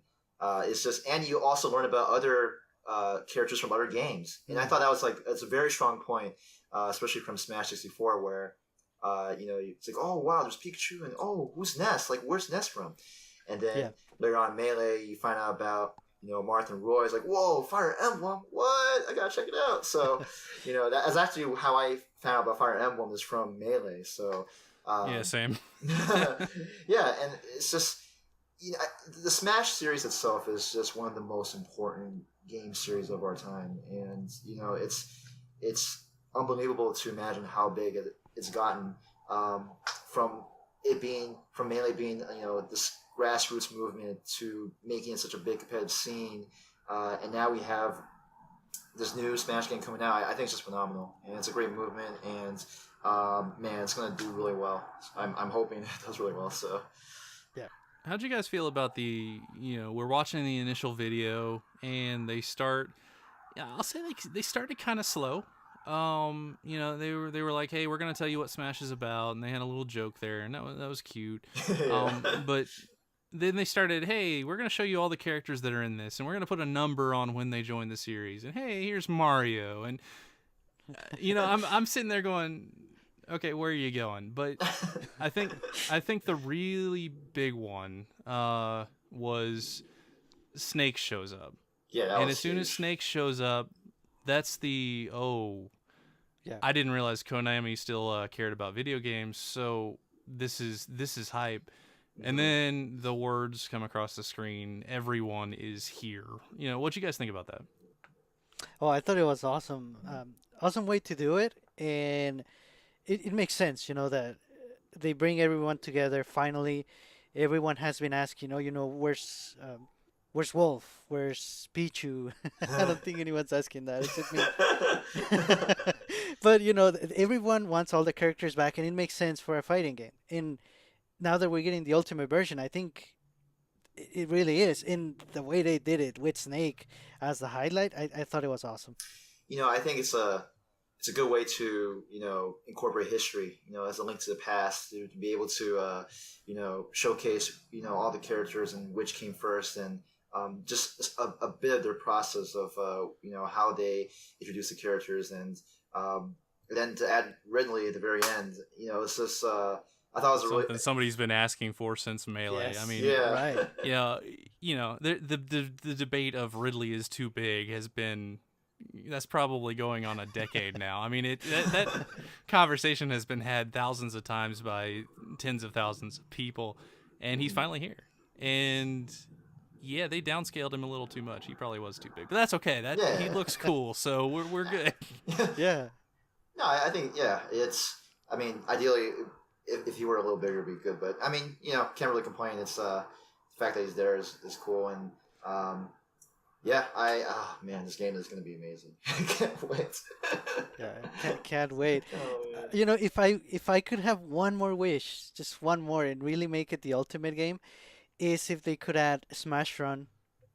Speaker 3: it's just, and you also learn about other characters from other games. And I thought that was it's a very strong point, especially from Smash 64, where it's like, oh wow, there's Pikachu, and oh, who's Ness? Like, where's Ness from? And then
Speaker 2: Yeah.
Speaker 3: later on in Melee, you find out about Marth and Roy. It's like, whoa, Fire Emblem, what? I gotta check it out. So that's actually how I found out about Fire Emblem, is from Melee. So
Speaker 1: Yeah, same.
Speaker 3: yeah, and it's just the Smash series itself is just one of the most important game series of our time, and it's unbelievable to imagine how big it's gotten, from it being from mainly being this grassroots movement to making it such a big competitive scene, and now we have this new Smash game coming out. I think it's just phenomenal, and it's a great movement, and man, it's gonna do really well. I'm hoping it does really well. So
Speaker 2: Yeah.
Speaker 1: How'd you guys feel about we're watching the initial video and they start, yeah, I'll say they started kind of slow. They were like, "Hey, we're gonna tell you what Smash is about," and they had a little joke there, and that was cute.
Speaker 3: yeah.
Speaker 1: But then they started, "Hey, we're gonna show you all the characters that are in this, and we're gonna put a number on when they join the series, and hey, here's Mario," and I'm sitting there going, "Okay, where are you going?" But I think the really big one was Snake shows up,
Speaker 3: Yeah, that
Speaker 1: and
Speaker 3: was
Speaker 1: as soon as
Speaker 3: huge.
Speaker 1: Snake shows up, that's the
Speaker 2: Yeah.
Speaker 1: I didn't realize Konami still cared about video games, so this is hype. And then the words come across the screen. Everyone is here. What you guys think about that?
Speaker 2: Oh, I thought it was awesome. Awesome way to do it, and it makes sense. That they bring everyone together. Finally, everyone has been asking. Where's Wolf? Where's Pichu? I don't think anyone's asking that except me. But everyone wants all the characters back, and it makes sense for a fighting game. And now that we're getting the ultimate version, I think it really is. In the way they did it with Snake as the highlight, I thought it was awesome.
Speaker 3: I think it's a good way to incorporate history, as a link to the past, to be able to showcase all the characters and which came first, and just a bit of their process of how they introduce the characters, and then to add Ridley at the very end. It's just I thought it was a
Speaker 1: Something
Speaker 3: really
Speaker 1: somebody's been asking for since Melee.
Speaker 2: Yes.
Speaker 1: I mean,
Speaker 3: yeah.
Speaker 2: Right.
Speaker 1: yeah, the debate of Ridley is too big has been that's probably going on a decade now. I mean, that conversation has been had thousands of times by tens of thousands of people, and he's finally here. And yeah, they downscaled him a little too much. He probably was too big, but that's okay.
Speaker 3: Yeah.
Speaker 1: He looks cool, so we're good.
Speaker 2: Yeah.
Speaker 3: No, I think it's. I mean, ideally, if he were a little bigger, it'd be good. But I mean, can't really complain. It's the fact that he's there is cool, and yeah, man, this game is going to be amazing. I can't wait.
Speaker 2: Yeah. Can't wait.
Speaker 3: Oh, man.
Speaker 2: If I could have one more wish, just one more, and really make it the ultimate game, is if they could add Smash Run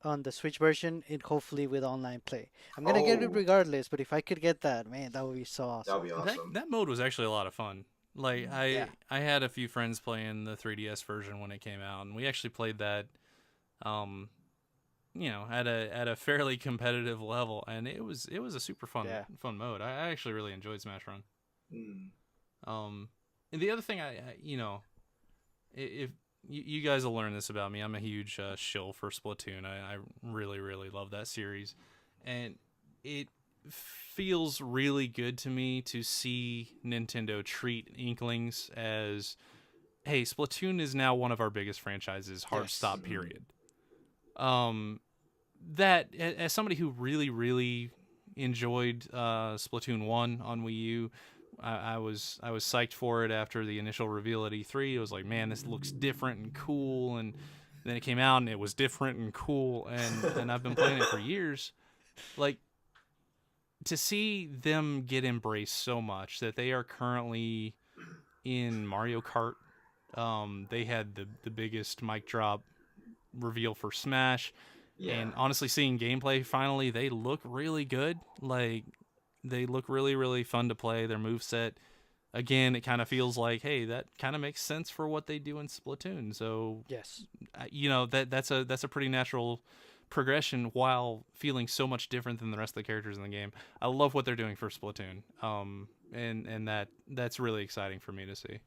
Speaker 2: on the Switch version and hopefully with online play. I'm gonna get it
Speaker 3: Oh.
Speaker 2: regardless, but if I could get that, man, that would be so
Speaker 3: That
Speaker 2: awesome.
Speaker 3: would be awesome.
Speaker 1: That mode was actually a lot of fun. Like
Speaker 2: Yeah.
Speaker 1: I had a few friends playing the 3DS version when it came out, and we actually played that, at a fairly competitive level, and it was a super fun
Speaker 2: Yeah.
Speaker 1: mode. I actually really enjoyed Smash Run.
Speaker 3: Mm.
Speaker 1: And the other thing if you guys will learn this about me, I'm a huge shill for Splatoon. I really really love that series, and it feels really good to me to see Nintendo treat Inklings as, hey, Splatoon is now one of our biggest franchises, hard
Speaker 2: Yes.
Speaker 1: stop, period. That, as somebody who really really enjoyed Splatoon 1 on Wii U, I was psyched for it after the initial reveal at E3. It was like, man, this looks different and cool, and then it came out and it was different and cool, and I've been playing it for years. Like, to see them get embraced so much that they are currently in Mario Kart. They had the biggest mic drop reveal for Smash,
Speaker 3: Yeah.
Speaker 1: and honestly, seeing gameplay finally, they look really good. Like, they look really really fun to play. Their moveset, again, it kind of feels like, hey, that kind of makes sense for what they do in Splatoon. So
Speaker 2: Yes.
Speaker 1: that's a pretty natural progression while feeling so much different than the rest of the characters in the game. I love what they're doing for Splatoon. And that's really exciting for me to see.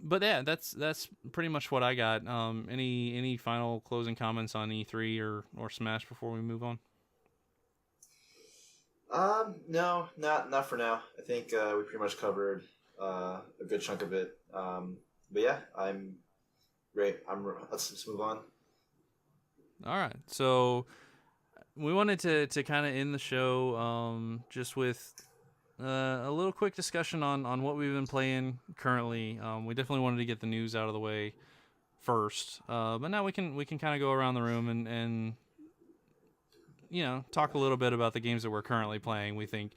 Speaker 1: But yeah, that's pretty much what I got. Any final closing comments on E3 or Smash before we move on?
Speaker 3: No, not for now. I think we pretty much covered a good chunk of it. But yeah, I'm great. Let's move on.
Speaker 1: All right. So we wanted to kind of end the show just with a little quick discussion on what we've been playing currently. We definitely wanted to get the news out of the way first, but now we can kind of go around the room and talk a little bit about the games that we're currently playing. We think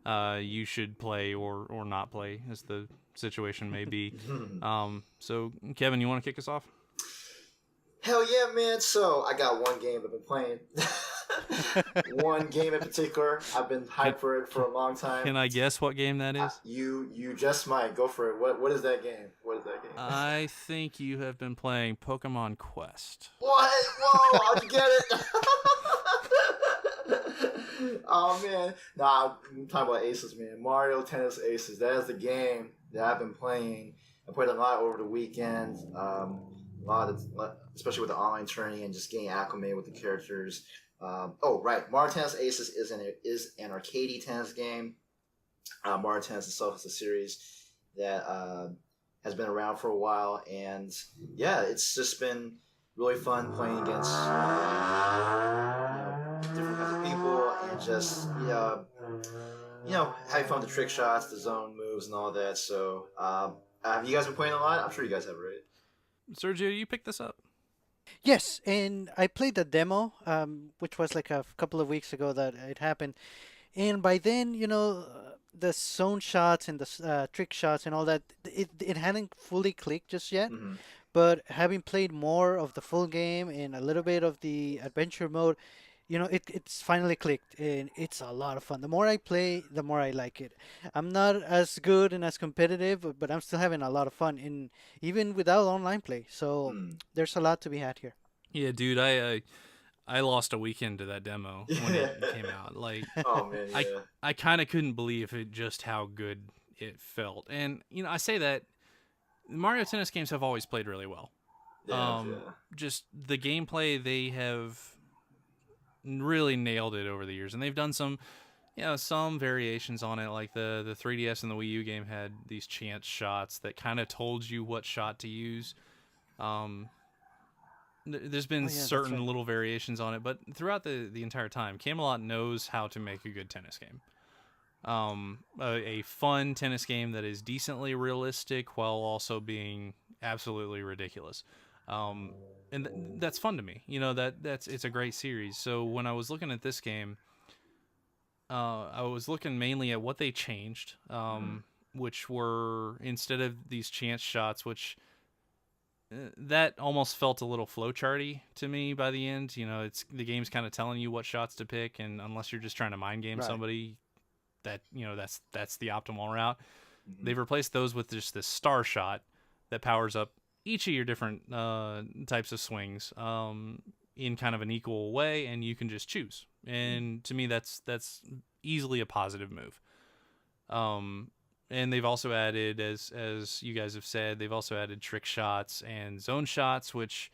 Speaker 1: you should play or not play, as the situation may be. So Kevin, you want to kick us off?
Speaker 3: Hell yeah, man. So I got one game I've been playing. One game in particular. I've been hyped for it for a long time.
Speaker 1: Can I guess what game that is?
Speaker 3: You just might. Go for it. What is that game? What is that game?
Speaker 1: I think you have been playing Pokemon Quest.
Speaker 3: What? Whoa, how'd you get it? Oh, man. Nah, I'm talking about Aces, man. Mario Tennis Aces. That is the game that I've been playing. I played a lot over the weekend. Especially with the online tourney and just getting acclimated with the characters. Right. Mario Tennis Aces is an arcadey tennis game. Mario Tennis itself is a series that has been around for a while, and yeah, it's just been really fun playing against different kinds of people, and just having fun with the trick shots, the zone moves, and all that. So, have you guys been playing a lot? I'm sure you guys have, right?
Speaker 1: Sergio, you picked this up.
Speaker 2: Yes, and I played the demo, which was like a couple of weeks ago that it happened. And by then, the zone shots and the trick shots and all that, it hadn't fully clicked just yet.
Speaker 3: Mm-hmm.
Speaker 2: But having played more of the full game and a little bit of the adventure mode, it's finally clicked, and it's a lot of fun. The more I play, the more I like it. I'm not as good and as competitive, but I'm still having a lot of fun, and even without online play. So there's a lot to be had here.
Speaker 1: Yeah, dude, I lost a weekend to that demo when it came out. Like,
Speaker 3: Oh man, yeah.
Speaker 1: I kind of couldn't believe it, just how good it felt. And I say that Mario Tennis games have always played really well.
Speaker 3: Yeah.
Speaker 1: Just the gameplay, they have really nailed it over the years, and they've done some variations on it. Like the 3DS and the Wii U game had these chance shots that kind of told you what shot to use. There's been certain little variations on it, but throughout the entire time, Camelot knows how to make a good tennis game. A fun tennis game that is decently realistic while also being absolutely ridiculous. And that's fun to me. It's a great series. So when I was looking at this game, I was looking mainly at what they changed, which were, instead of these chance shots, which that almost felt a little flowcharty to me by the end. It's the game's kind of telling you what shots to pick, and unless you're just trying to mind game somebody, that's the optimal route. Mm-hmm. They've replaced those with just this star shot that powers up each of your different types of swings in kind of an equal way, and you can just choose. And to me, that's easily a positive move. And they've also added, as you guys have said, they've also added trick shots and zone shots, which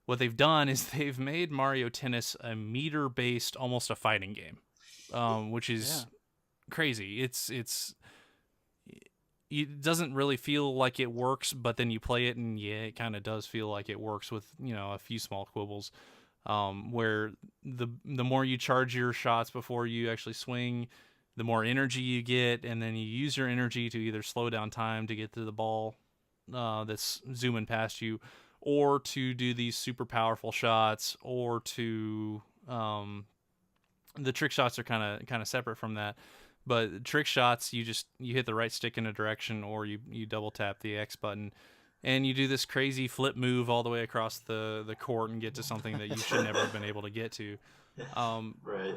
Speaker 1: what they've done is they've made Mario Tennis a meter-based, almost a fighting game, which is crazy. It doesn't really feel like it works, but then you play it, and it kind of does feel like it works with a few small quibbles, where the more you charge your shots before you actually swing, the more energy you get, and then you use your energy to either slow down time to get to the ball that's zooming past you, or to do these super powerful shots, or to the trick shots are kind of separate from that. But trick shots, you hit the right stick in a direction, or you double tap the X button, and you do this crazy flip move all the way across the court and get to something that you should never have been able to get to.
Speaker 3: Right.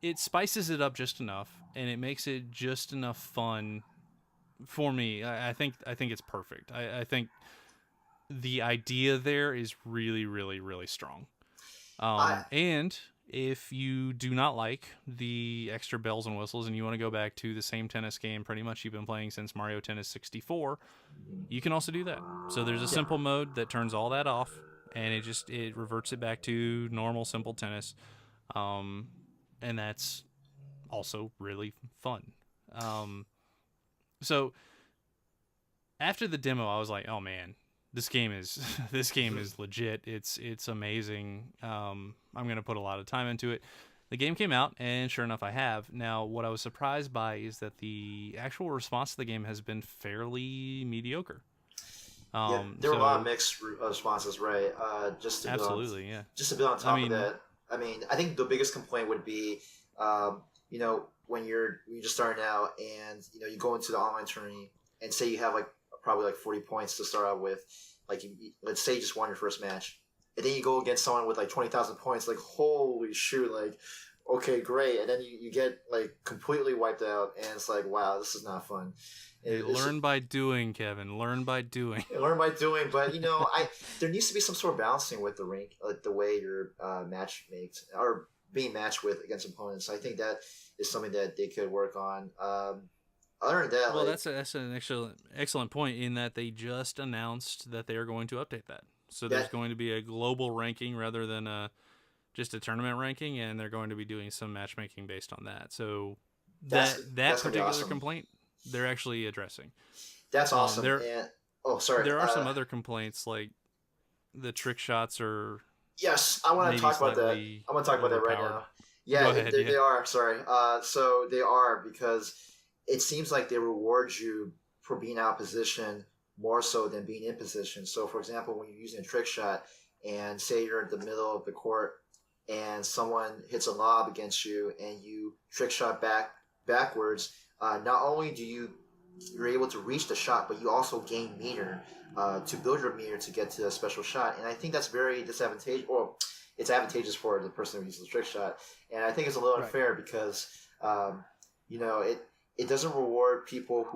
Speaker 1: It spices it up just enough, and it makes it just enough fun for me. I think it's perfect. I think the idea there is really, really, really strong. And if you do not like the extra bells and whistles and you want to go back to the same tennis game pretty much you've been playing since Mario Tennis 64, you can also do that. So there's a simple mode that turns all that off, and it reverts it back to normal simple tennis. And that's also really fun. So after the demo, I was like, oh man, this game is this game is legit. It's amazing. I'm gonna put a lot of time into it. The game came out, and sure enough, I have. Now, what I was surprised by is that the actual response to the game has been fairly mediocre.
Speaker 3: Yeah, there were a lot of mixed responses, right?
Speaker 1: Absolutely, yeah.
Speaker 3: Just to build on
Speaker 1: I
Speaker 3: top of
Speaker 1: mean,
Speaker 3: that, I mean, I think the biggest complaint would be, when you're just starting out and you go into the online tourney and say you have like probably like 40 points to start out with, like let's say you just won your first match, and then you go against someone with like 20,000 points, like holy shoot, like okay, great, and then you get like completely wiped out, and it's like wow, this is not fun.
Speaker 1: hey, learn by doing, Kevin. Learn by doing.
Speaker 3: Learn by doing, but there needs to be some sort of balancing with the rank, like the way you're match made or being matched with against opponents. I think that is something that they could work on. Other than that,
Speaker 1: Well,
Speaker 3: like,
Speaker 1: that's an excellent point in that they just announced that they are going to update that. So there's going to be a global ranking rather than just a tournament ranking, and they're going to be doing some matchmaking based on that. So that
Speaker 3: that's
Speaker 1: particular
Speaker 3: awesome.
Speaker 1: complaint they're actually addressing.
Speaker 3: That's awesome. Sorry.
Speaker 1: There are some other complaints like the trick shots are.
Speaker 3: Yes, I want to talk about that. I want to talk about that right now. Yeah, they are. Sorry. So they are, because it seems like they reward you for being out of position more so than being in position. So, for example, when you're using a trick shot and say you're in the middle of the court and someone hits a lob against you and you trick shot backwards, not only you're able to reach the shot, but you also gain meter to build your meter to get to a special shot. And I think that's very disadvantageous. Well, it's advantageous for the person who uses the trick shot. And I think it's a little unfair because, it doesn't reward people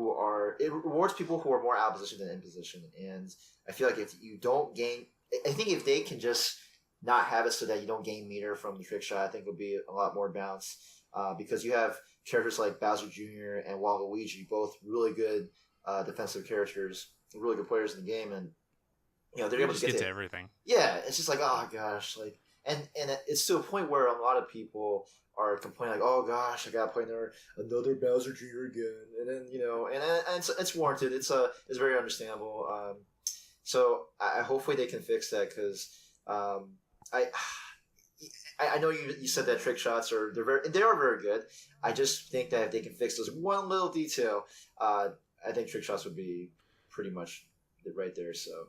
Speaker 3: it rewards people who are more out of position than in position. And I feel like if you don't gain, I think if they can just not have it so that you don't gain meter from the trick shot, I think it would be a lot more balanced. Because you have characters like Bowser Jr. and Waluigi, both really good defensive characters, really good players in the game, and they're able to get to
Speaker 1: everything.
Speaker 3: Yeah, it's just like, oh gosh, like, and it's to a point where a lot of people are complaining like, oh gosh, I gotta play another Bowser Jr. again, and then and it's warranted. It's very understandable. So I hopefully they can fix that, because I know you said that trick shots they are very good. I just think that if they can fix this one little detail, I think trick shots would be pretty much right there. So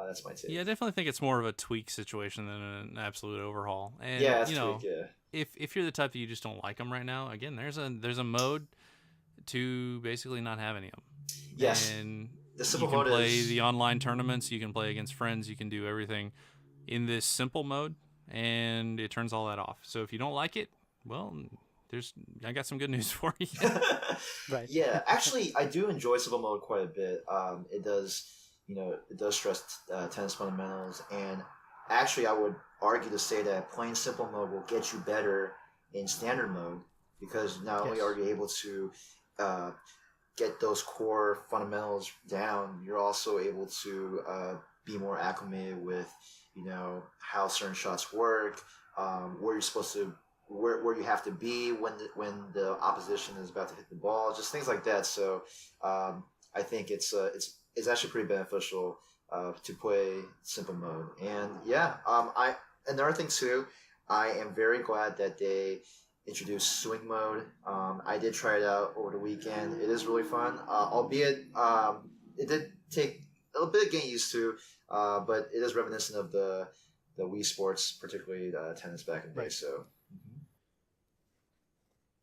Speaker 3: that's my take.
Speaker 1: Yeah, I definitely think it's more of a tweak situation than an absolute overhaul. And
Speaker 3: yeah, it's tweak, yeah.
Speaker 1: If you're the type that you just don't like them right now, again, there's a mode to basically not have any of them.
Speaker 3: Yes,
Speaker 1: and
Speaker 3: the simple
Speaker 1: you can
Speaker 3: mode
Speaker 1: play the online tournaments. You can play against friends. You can do everything in this simple mode, and it turns all that off. So if you don't like it, well, I got some good news for you.
Speaker 2: Right.
Speaker 3: Yeah, actually, I do enjoy simple mode quite a bit. It does stress tennis fundamentals, and actually, I would argue to say that playing simple mode will get you better in standard mode, because not only are you able to get those core fundamentals down, you're also able to be more acclimated with how certain shots work, where you're supposed to, where you have to be when the opposition is about to hit the ball, just things like that. So I think it's actually pretty beneficial to play simple mode. And yeah, another thing too, I am very glad that they introduced swing mode. I did try it out over the weekend. It is really fun, albeit it did take a bit of getting used to, but it is reminiscent of the Wii Sports, particularly tennis back in the day. So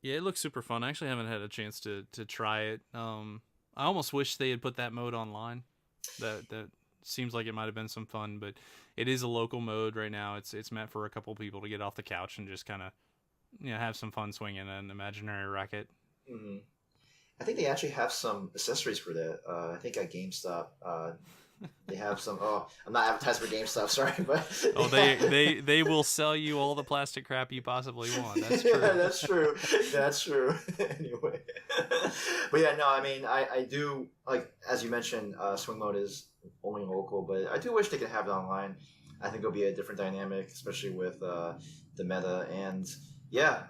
Speaker 1: yeah, it looks super fun. I actually haven't had a chance to try it. I almost wish they had put that mode online. That seems like it might have been some fun, but it is a local mode right now. It's meant for a couple people to get off the couch and just kind of have some fun swinging an imaginary racket.
Speaker 3: Mm-hmm. I think they actually have some accessories for that. I think at GameStop, they have some. Oh, I'm not advertising for GameStop, sorry, but
Speaker 1: they will sell you all the plastic crap you possibly want. That's true.
Speaker 3: Yeah, that's true. That's true. Anyway, but yeah, no, I mean, I do like, as you mentioned, swing mode is only local, but I do wish they could have it online. I think it'll be a different dynamic, especially with the meta. And yeah,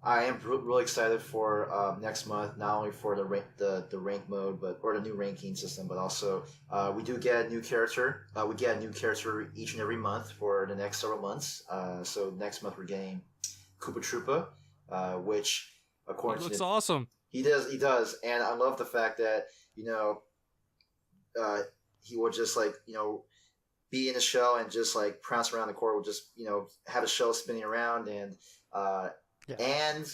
Speaker 3: I am really excited for next month. Not only for the rank mode, or the new ranking system, but also we do get a new character. We get a new character each and every month for the next several months. So next month we're getting Koopa Troopa, which according
Speaker 1: He
Speaker 3: to
Speaker 1: looks awesome.
Speaker 3: he does, and I love the fact that uh, he will just be in a shell and just like prance around the court. Will just have a shell spinning around uh,
Speaker 2: Yeah.
Speaker 3: and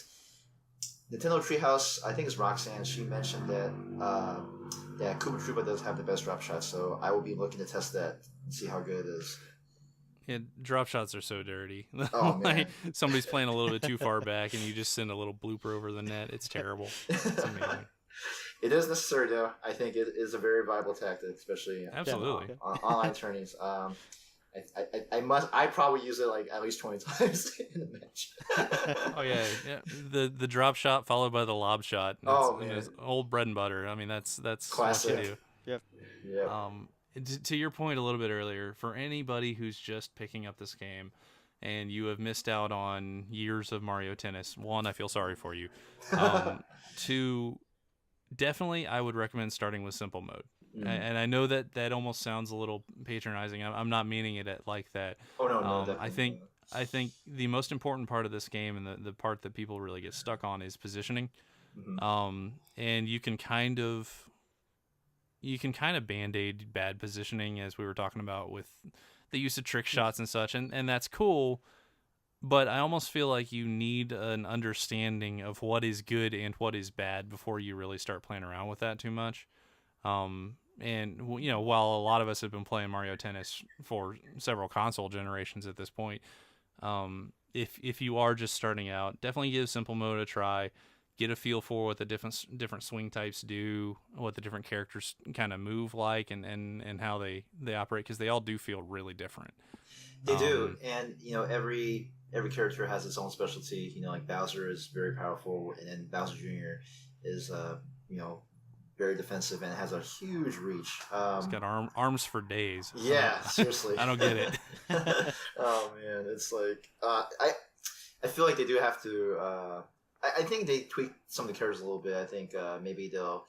Speaker 3: Nintendo Treehouse. I think it's Roxanne. She mentioned that that Koopa Troopa does have the best drop shot. So I will be looking to test that and see how good it is.
Speaker 1: Yeah, drop shots are so dirty.
Speaker 3: Oh man,
Speaker 1: Like, somebody's playing a little bit too far back, and you just send a little blooper over the net. It's terrible. It's amazing.
Speaker 3: It is necessary though. I think it is a very viable tactic, especially
Speaker 1: Absolutely.
Speaker 3: on online tourneys. I probably use it like at least 20 times in a match.
Speaker 1: Oh yeah. The drop shot followed by the lob shot.
Speaker 3: Oh, man.
Speaker 1: It's old bread and butter. I mean, that's
Speaker 3: Classic.
Speaker 1: what you do.
Speaker 3: Yeah.
Speaker 1: To your point a little bit earlier, for anybody who's just picking up this game and you have missed out on years of Mario Tennis, one, I feel sorry for you. Two, definitely I would recommend starting with simple mode. And I know that almost sounds a little patronizing. I'm not meaning it like that.
Speaker 3: Oh no,
Speaker 1: I think the most important part of this game, and the part that people really get stuck on, is positioning. And you can kind of band-aid bad positioning, as we were talking about with the use of trick shots and such, and that's cool. But I almost feel like you need an understanding of what is good and what is bad before you really start playing around with that too much. And while a lot of us have been playing Mario Tennis for several console generations at this point, if you are just starting out, definitely give simple mode a try. Get a feel for what the different swing types do, what the different characters kind of move like, and how they operate, because they all do feel really different.
Speaker 3: They do, and every character has its own specialty. Like Bowser is very powerful, and then Bowser Jr. is very defensive and has a huge reach.
Speaker 1: He's got arms for days.
Speaker 3: Yeah, seriously.
Speaker 1: I don't get it.
Speaker 3: Oh man, it's like I feel like they do have to. I think they tweak some of the characters a little bit. I think maybe they'll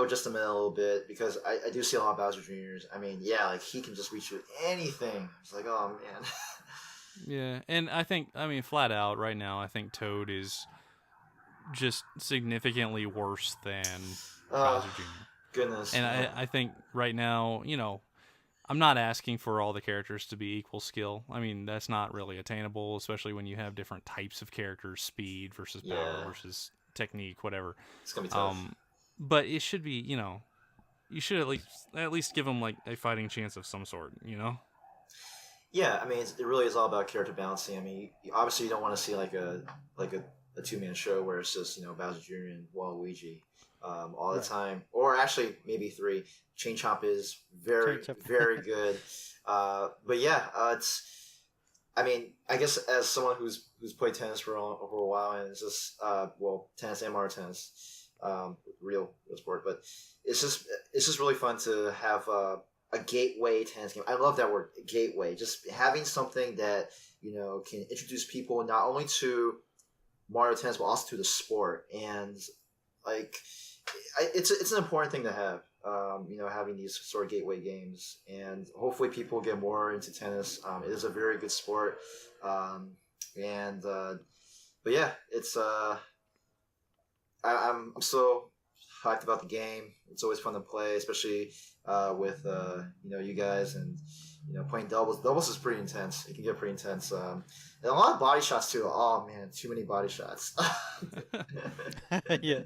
Speaker 3: adjust them in a little bit, because I do see a lot of Bowser Juniors. I mean, yeah, like he can just reach with anything. It's like, oh man.
Speaker 1: Yeah, and flat out right now, I think Toad is just significantly worse than Bowser Jr.
Speaker 3: Goodness.
Speaker 1: And I think right now, I'm not asking for all the characters to be equal skill. I mean, that's not really attainable, especially when you have different types of characters, speed versus power versus technique, whatever.
Speaker 3: It's gonna be tough.
Speaker 1: But it should be, you should at least give them like a fighting chance of some sort,
Speaker 3: Yeah, I mean, it really is all about character balancing. I mean, obviously you don't want to see like a two-man show where it's just Bowser Jr. and Waluigi all the time, or actually maybe three. Chain Chomp is very very good, but yeah, it's. I mean, I guess as someone who's played tennis for a while, and it's just tennis and Mario Tennis, real sport, but it's just really fun to have a gateway tennis game. I love that word, gateway. Just having something that can introduce people not only to Mario Tennis but also to the sport, and like it's an important thing to have. Having these sort of gateway games, and hopefully people get more into tennis. It is a very good sport, but yeah, it's I'm so hyped about the game. It's always fun to play, especially with you guys, and playing doubles. Doubles is pretty intense. It can get pretty intense, and a lot of body shots too. Oh man, too many body shots.
Speaker 2: Yeah.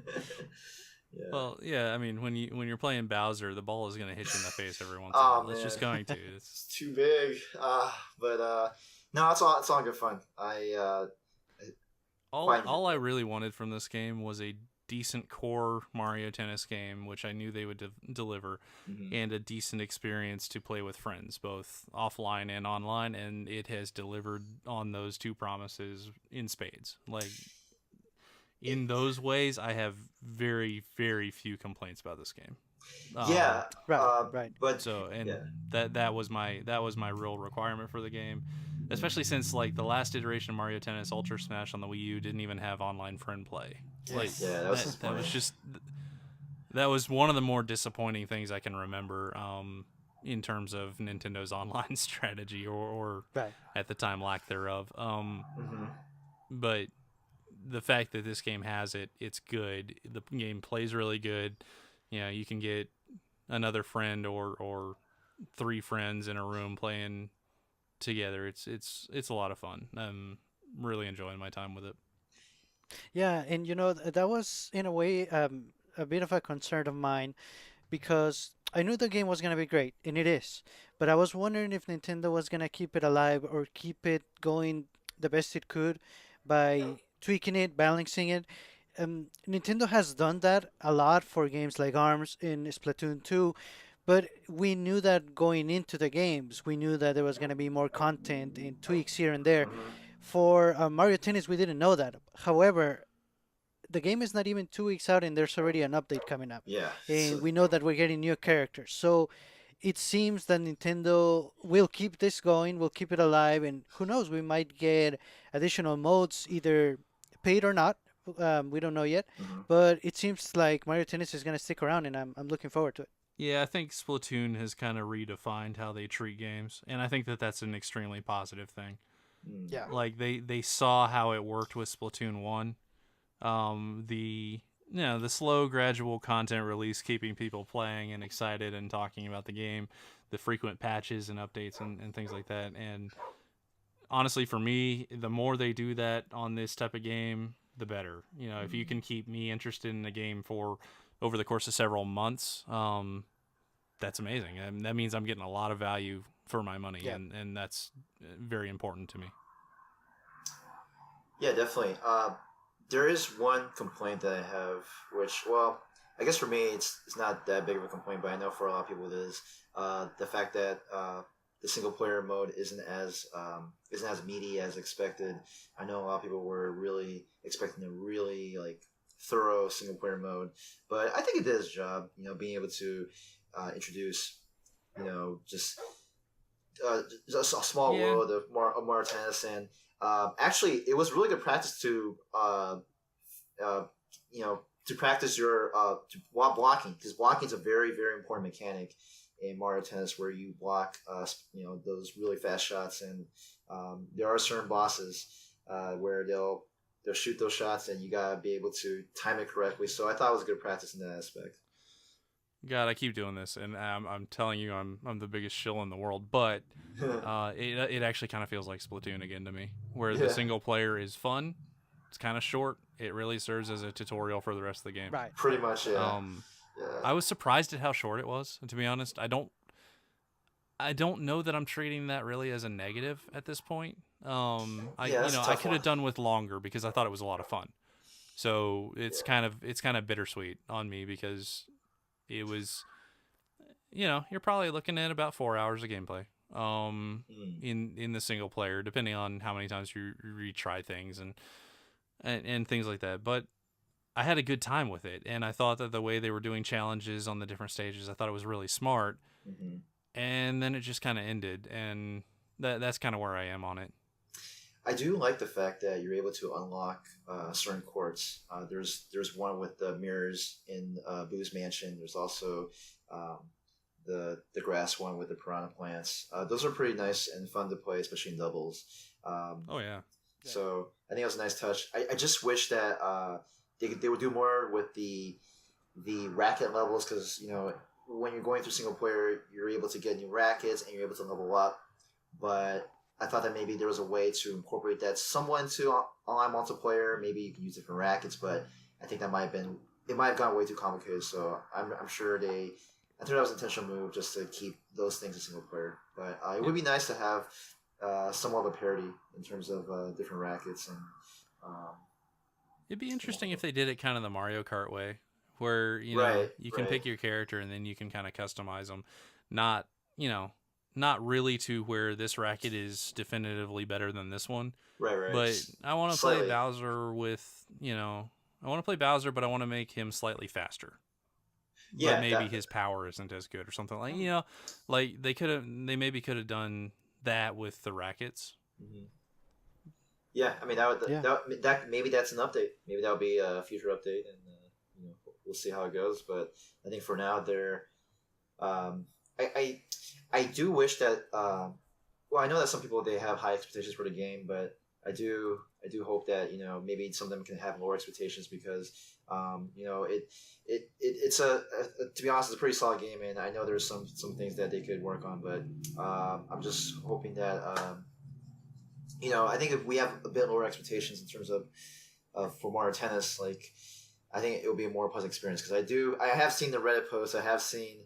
Speaker 3: Yeah.
Speaker 1: Well, yeah. I mean, when you're playing Bowser, the ball is going to hit you in the face every once in a while. It's just going to.
Speaker 3: It's too big. But no, it's all good fun.
Speaker 1: All I really wanted from this game was a decent core Mario Tennis game, which I knew they would deliver, and a decent experience to play with friends, both offline and online. And it has delivered on those two promises in spades. Like, in those ways, I have very, very few complaints about this game.
Speaker 3: Yeah,
Speaker 2: Right, right.
Speaker 3: but
Speaker 1: So and
Speaker 3: yeah,
Speaker 1: that was my real requirement for the game, especially since like the last iteration of Mario Tennis Ultra Smash on the Wii U didn't even have online friend play. Like
Speaker 3: yeah, that was
Speaker 1: that was
Speaker 3: disappointing.
Speaker 1: just that was one of the more disappointing things I can remember in terms of Nintendo's online strategy or
Speaker 2: Right.
Speaker 1: at the time lack thereof.
Speaker 3: Hmm.
Speaker 1: But the fact that this game has it, it's good. The game plays really good. You know, you can get another friend or three friends in a room playing together. It's a lot of fun. I'm really enjoying my time with it.
Speaker 2: Yeah, and that was in a way a bit of a concern of mine because I knew the game was gonna be great, and it is. But I was wondering if Nintendo was gonna keep it alive or keep it going the best it could by tweaking it, balancing it. Nintendo has done that a lot for games like ARMS in Splatoon 2, but we knew that going into the games, we knew that there was going to be more content and tweaks here and there.
Speaker 3: Hmm.
Speaker 2: For Mario Tennis, we didn't know that. However, the game is not even 2 weeks out, and there's already an update coming up,
Speaker 3: Yeah,
Speaker 2: and
Speaker 3: so
Speaker 2: we know that we're getting new characters. So it seems that Nintendo will keep this going, will keep it alive, and who knows, we might get additional modes, either paid or not. We don't know yet,
Speaker 3: mhm.
Speaker 2: but it seems like Mario Tennis is going to stick around, and I'm looking forward to it.
Speaker 1: Yeah, I think Splatoon has kind of redefined how they treat games, and I think that that's an extremely positive thing.
Speaker 3: Mm.
Speaker 2: Yeah.
Speaker 1: Like they saw how it worked with Splatoon 1. The the slow gradual content release keeping people playing and excited and talking about the game, the frequent patches and updates and things like that. And honestly, for me, the more they do that on this type of game, the better. You know, if you
Speaker 3: Mm.
Speaker 1: can keep me interested in a game for over the course of several months, that's amazing. And that means I'm getting a lot of value for my money,
Speaker 2: Yeah.
Speaker 1: and that's very important to me.
Speaker 3: Yeah, definitely. There is one complaint that I have, which, well, I guess for me it's not that big of a complaint, but I know for a lot of people it is. The fact that the single player mode isn't as meaty as expected. I know a lot of people were really expecting a really like thorough single player mode, but I think it did its job. You know, being able to introduce, just just a small
Speaker 1: Yeah,
Speaker 3: world of Mario Tennis, and actually, it was really good practice uh, to practice your while blocking, because blocking is a very very important mechanic in Mario Tennis, where you block those really fast shots, and there are certain bosses where they'll shoot those shots, and you gotta be able to time it correctly. So I thought it was good practice in that aspect.
Speaker 1: God, I keep doing this, and I'm telling you, I'm the biggest shill in the world. But it actually kind of feels like Splatoon again to me, where the
Speaker 3: Yeah,
Speaker 1: single player is fun. It's kind of short. It really serves as a tutorial for the rest of the game.
Speaker 2: Right.
Speaker 3: pretty much. Yeah,
Speaker 1: Um,
Speaker 3: yeah,
Speaker 1: I was surprised at how short it was. To be honest, I don't know that I'm treating that really as a negative at this point. I
Speaker 3: yeah. That's a
Speaker 1: I
Speaker 3: tough
Speaker 1: could
Speaker 3: one.
Speaker 1: have done with longer because I thought it was a lot of fun. So it's kind of bittersweet on me because it was you're probably looking at about 4 hours of gameplay.
Speaker 3: Mm.
Speaker 1: In the single player, depending on how many times you retry things and things like that. But I had a good time with it, and I thought that the way they were doing challenges on the different stages, I thought it was really smart.
Speaker 3: Hmm.
Speaker 1: And then it just kind of ended, and that's kind of where I am on it.
Speaker 3: I do like the fact that you're able to unlock certain courts. There's one with the mirrors in Boo's mansion. There's also um, the grass one with the piranha plants. Those are pretty nice and fun to play, especially in doubles. Um,
Speaker 1: Oh yeah,
Speaker 2: Yeah.
Speaker 3: so I think it was a nice touch. I just wish that they would do more with the racket levels, because when you're going through single player, you're able to get new rackets and you're able to level up. But I thought that maybe there was a way to incorporate that somewhat into online multiplayer. Maybe you can use different rackets, but I think that it might have gone way too complicated. So I'm sure I think that was an intentional move just to keep those things in single player. But it
Speaker 1: yeah.
Speaker 3: would be nice to have somewhat of a parity in terms of different rackets and um,
Speaker 1: It'd be interesting if they did it kind of the Mario Kart way, where
Speaker 3: right,
Speaker 1: you can
Speaker 3: right,
Speaker 1: pick your character and then you can kind of customize them, not you know not really to where this racket is definitively better than this one,
Speaker 3: right, right.
Speaker 1: but I want to play
Speaker 3: Slightly.
Speaker 1: Bowser with I want to play Bowser, but I want to make him slightly faster. but
Speaker 3: Yeah,
Speaker 1: maybe his power isn't as good or something like like they maybe could have done that with the rackets.
Speaker 3: mhm. Yeah. I mean, that would
Speaker 2: Yeah.
Speaker 3: that maybe that's an update. Maybe that'll be a future update, and we'll see how it goes. But I think for now, they're um, I do wish that well, I know that some people they have high expectations for the game, but I do hope that maybe some of them can have lower expectations because it's to be honest, it's a pretty solid game, and I know there's some things that they could work on, but I'm just hoping that I think if we have a bit lower expectations in terms of for Mario Tennis, like I think it will be a more pleasant experience because I have seen the Reddit posts, I have seen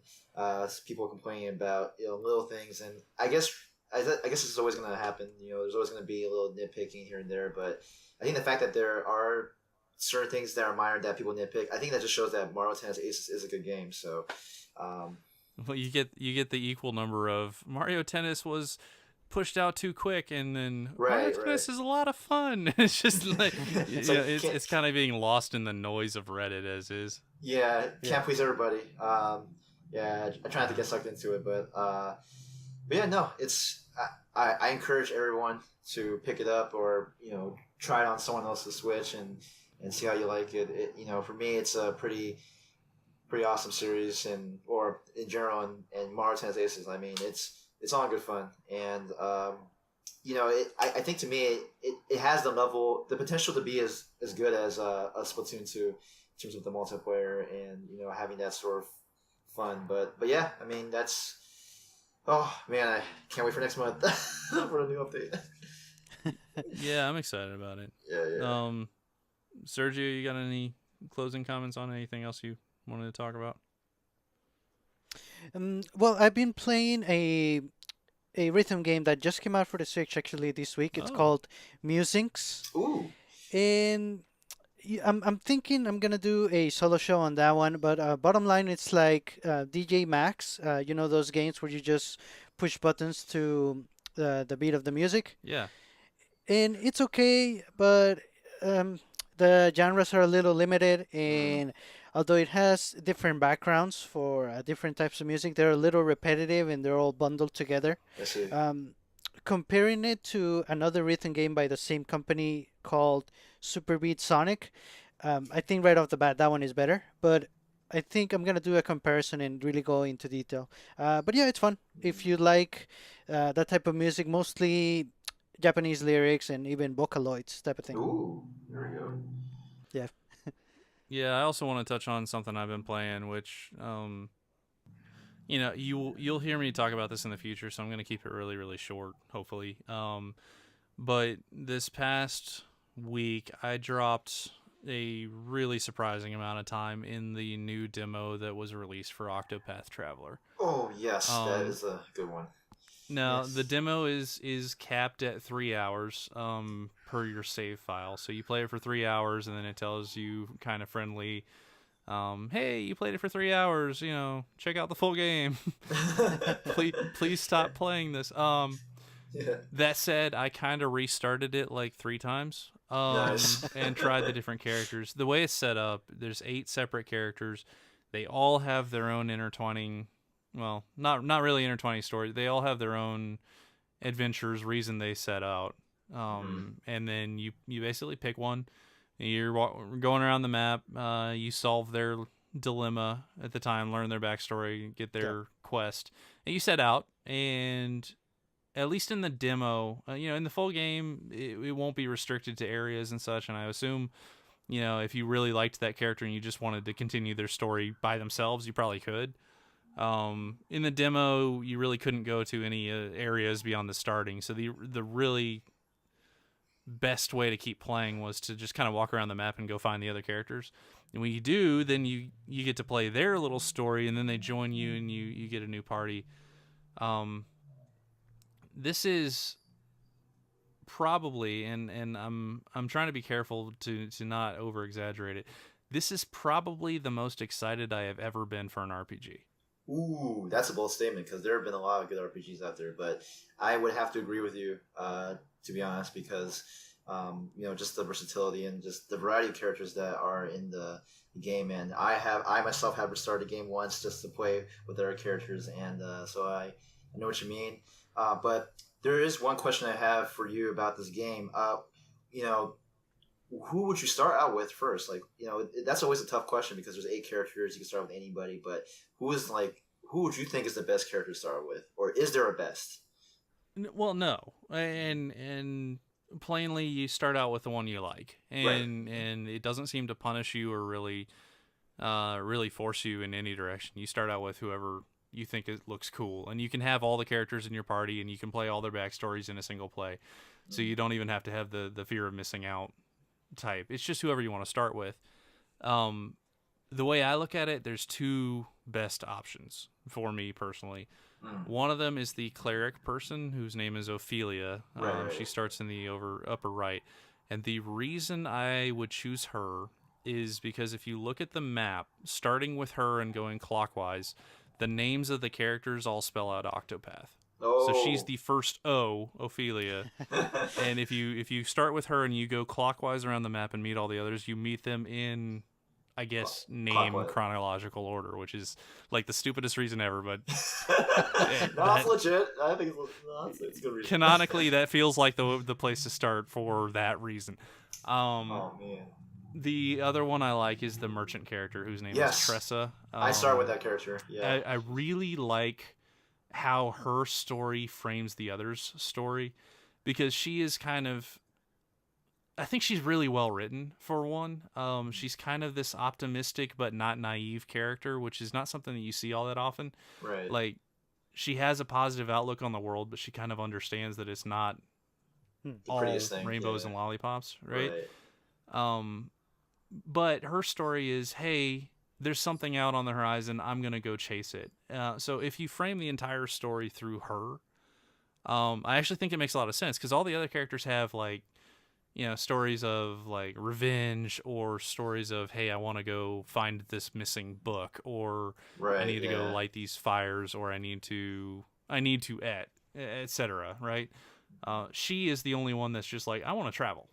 Speaker 3: people complaining about little things, and I guess this is always going to happen. There's always going to be a little nitpicking here and there, but I think the fact that there are certain things that are minor that people nitpick, I think that just shows that Mario Tennis Aces is a good game. So,
Speaker 1: Well, you get the equal number of Mario Tennis was pushed out too quick, and then Mario
Speaker 3: right,
Speaker 1: Tennis is a lot of fun. It's just like
Speaker 3: it's like
Speaker 1: it's kind of being lost in the noise of Reddit as is.
Speaker 3: yeah,
Speaker 2: Yeah.
Speaker 3: can't please everybody. Yeah, I try not to get sucked into it, but yeah, no, it's I encourage everyone to pick it up or try it on someone else's Switch and see how you like it. For me, it's a pretty awesome series or in general and Mario Tennis Aces. I mean, it's all good fun and I think to me it has the potential to be as good as a Splatoon 2 in terms of the multiplayer and having that sort of fun. But yeah, I mean that's. Oh man, I can't wait for next month for a new update.
Speaker 1: Yeah, I'm excited about it.
Speaker 3: Yeah.
Speaker 1: Sergio, you got any closing comments on anything else you wanted to talk about?
Speaker 2: Well, I've been playing a rhythm game that just came out for the Switch actually this week. It's
Speaker 1: Oh,
Speaker 2: called Musings,
Speaker 3: Ooh.
Speaker 2: and I'm thinking I'm gonna do a solo show on that one. But bottom line, it's like DJ Max. Those games where you just push buttons to the beat of the music,
Speaker 1: yeah.
Speaker 2: and it's okay, but um, the genres are a little limited,
Speaker 3: Mm,
Speaker 2: and although it has different backgrounds for different types of music, they're a little repetitive and they're all bundled together.
Speaker 3: I see.
Speaker 2: Um, Comparing it to another rhythm game by the same company called Super Beat Sonic, I think right off the bat that one is better. But I think I'm gonna do a comparison and really go into detail. But yeah, it's fun if you like that type of music, mostly Japanese lyrics and even Vocaloids type of thing.
Speaker 3: Ooh, there we go.
Speaker 2: Yeah.
Speaker 1: Yeah, I also want to touch on something I've been playing, which you'll hear me talk about this in the future, so I'm going to keep it really really short, hopefully. But this past week, I dropped a really surprising amount of time in the new demo that was released for Octopath Traveler.
Speaker 3: Oh yes, that
Speaker 1: Um,
Speaker 3: is a good one.
Speaker 1: Now the
Speaker 3: Yes.
Speaker 1: demo is capped at 3 hours per your save file. So you play it for 3 hours, and then it tells you kind of friendly, hey, you played it for 3 hours. Check out the full game. Please stop playing this.
Speaker 3: Yeah.
Speaker 1: That said, I kind of restarted it like 3 times.
Speaker 3: Nice.
Speaker 1: And tried the different characters. The way it's set up, there's 8 separate characters. They all have their own intertwining, well, not really intertwining stories. They all have their own adventures, reason they set out.
Speaker 3: Mm,
Speaker 1: And then you basically pick one. You're going around the map. You solve their dilemma at the time, learn their backstory, get
Speaker 2: Yeah.
Speaker 1: their quest, and you set out. And at least in the demo, in the full game, it won't be restricted to areas and such. And I assume, if you really liked that character and you just wanted to continue their story by themselves, you probably could. In the demo, you really couldn't go to any areas beyond the starting. So the really best way to keep playing was to just kind of walk around the map and go find the other characters. And when you do, then you get to play their little story, and then they join you, and you get a new party. Um, this is probably, and I'm trying to be careful to not over exaggerate it. This is probably the most excited I have ever been for an RPG.
Speaker 3: Ooh, that's a bold statement because there have been a lot of good RPGs out there, but I would have to agree with you, to be honest, because just the versatility and just the variety of characters that are in the game. And I myself have restarted the game once just to play with other characters, and so I know what you mean. But there is one question I have for you about this game. You know, who would you start out with first? Like, that's always a tough question because there's 8 characters. You can start with anybody, but who would you think is the best character to start with, or is there a best?
Speaker 1: Well, no, and plainly, you start out with the one you like,
Speaker 3: Right.
Speaker 1: and it doesn't seem to punish you or really, really force you in any direction. You start out with whoever you think it looks cool, and you can have all the characters in your party, and you can play all their backstories in a single play, so you don't even have to have the fear of missing out type. It's just whoever you want to start with. Um, the way I look at it, there's two best options for me personally.
Speaker 3: Mm.
Speaker 1: One of them is the cleric person whose name is Ophelia.
Speaker 3: Right.
Speaker 1: She starts in the upper right. And the reason I would choose her is because if you look at the map, starting with her and going clockwise, the names of the characters all spell out Octopath. So she's
Speaker 3: Oh.
Speaker 1: the first O, Ophelia. And if you start with her and you go clockwise around the map and meet all the others, you meet them in, I guess, name
Speaker 3: Clockwise.
Speaker 1: chronological order, which is like the stupidest reason ever, but
Speaker 3: No, it's legit. I think it's a good reason.
Speaker 1: canonically that feels like the place to start for that reason.
Speaker 3: Oh man.
Speaker 1: The other one I like is the merchant character whose name
Speaker 3: Yes.
Speaker 1: is Tressa.
Speaker 3: I start with that character. Yeah.
Speaker 1: I really like how her story frames the others' story, because she is kind of, I think she's really well written for one. She's kind of this optimistic but not naive character, which is not something that you see all that often.
Speaker 3: Right.
Speaker 1: Like, she has a positive outlook on the world, but she kind of understands that it's not
Speaker 2: Hmm.
Speaker 3: The
Speaker 1: all
Speaker 3: prettiest thing,
Speaker 1: rainbows
Speaker 3: yeah.
Speaker 1: and lollipops, right? But her story is, hey, there's something out on the horizon. I'm gonna go chase it. So if you frame the entire story through her, I actually think it makes a lot of sense, because all the other characters have, like, stories of like revenge, or stories of, hey, I want to go find this missing book, or
Speaker 3: Right.
Speaker 1: I need to go
Speaker 3: yeah.
Speaker 1: light these fires, or I need to etc. Right? She is the only one that's just like, I want to travel.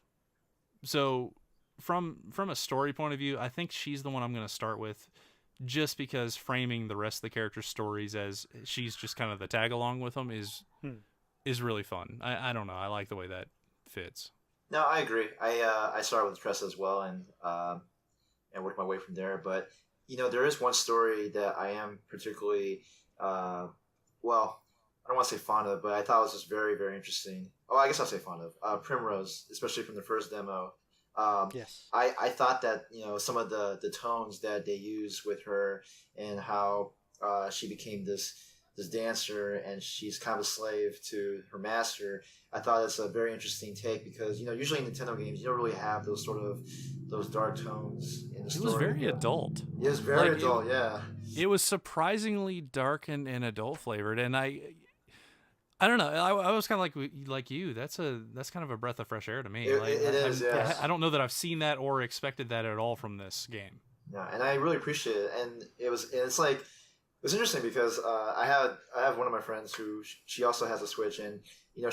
Speaker 1: So from a story point of view, I think she's the one I'm going to start with, just because framing the rest of the characters' stories as she's just kind of the tag along with them is really fun. I don't know. I like the way that fits.
Speaker 3: No, I agree. I started with Tressa as well, and worked my way from there. But there is one story that I am particularly, well, I don't want to say fond of, but I thought was just very, very interesting. Oh, I guess I'll say fond of Primrose, especially from the first demo.
Speaker 2: Yes.
Speaker 3: I thought that some of the tones that they use with her, and how she became this dancer, and she's kind of a slave to her master. I thought it's a very interesting take, because usually in Nintendo games you don't really have those dark tones in the story.
Speaker 1: It was very adult.
Speaker 3: It was very
Speaker 1: Like,
Speaker 3: adult, yeah.
Speaker 1: It was surprisingly dark and adult flavored, and I don't know. I was kind of like you. That's kind of a breath of fresh air to me.
Speaker 3: It is, yeah.
Speaker 1: I don't know that I've seen that or expected that at all from this game.
Speaker 3: Yeah, and I really appreciate it. And it's like, it was interesting because I have one of my friends who she also has a Switch, and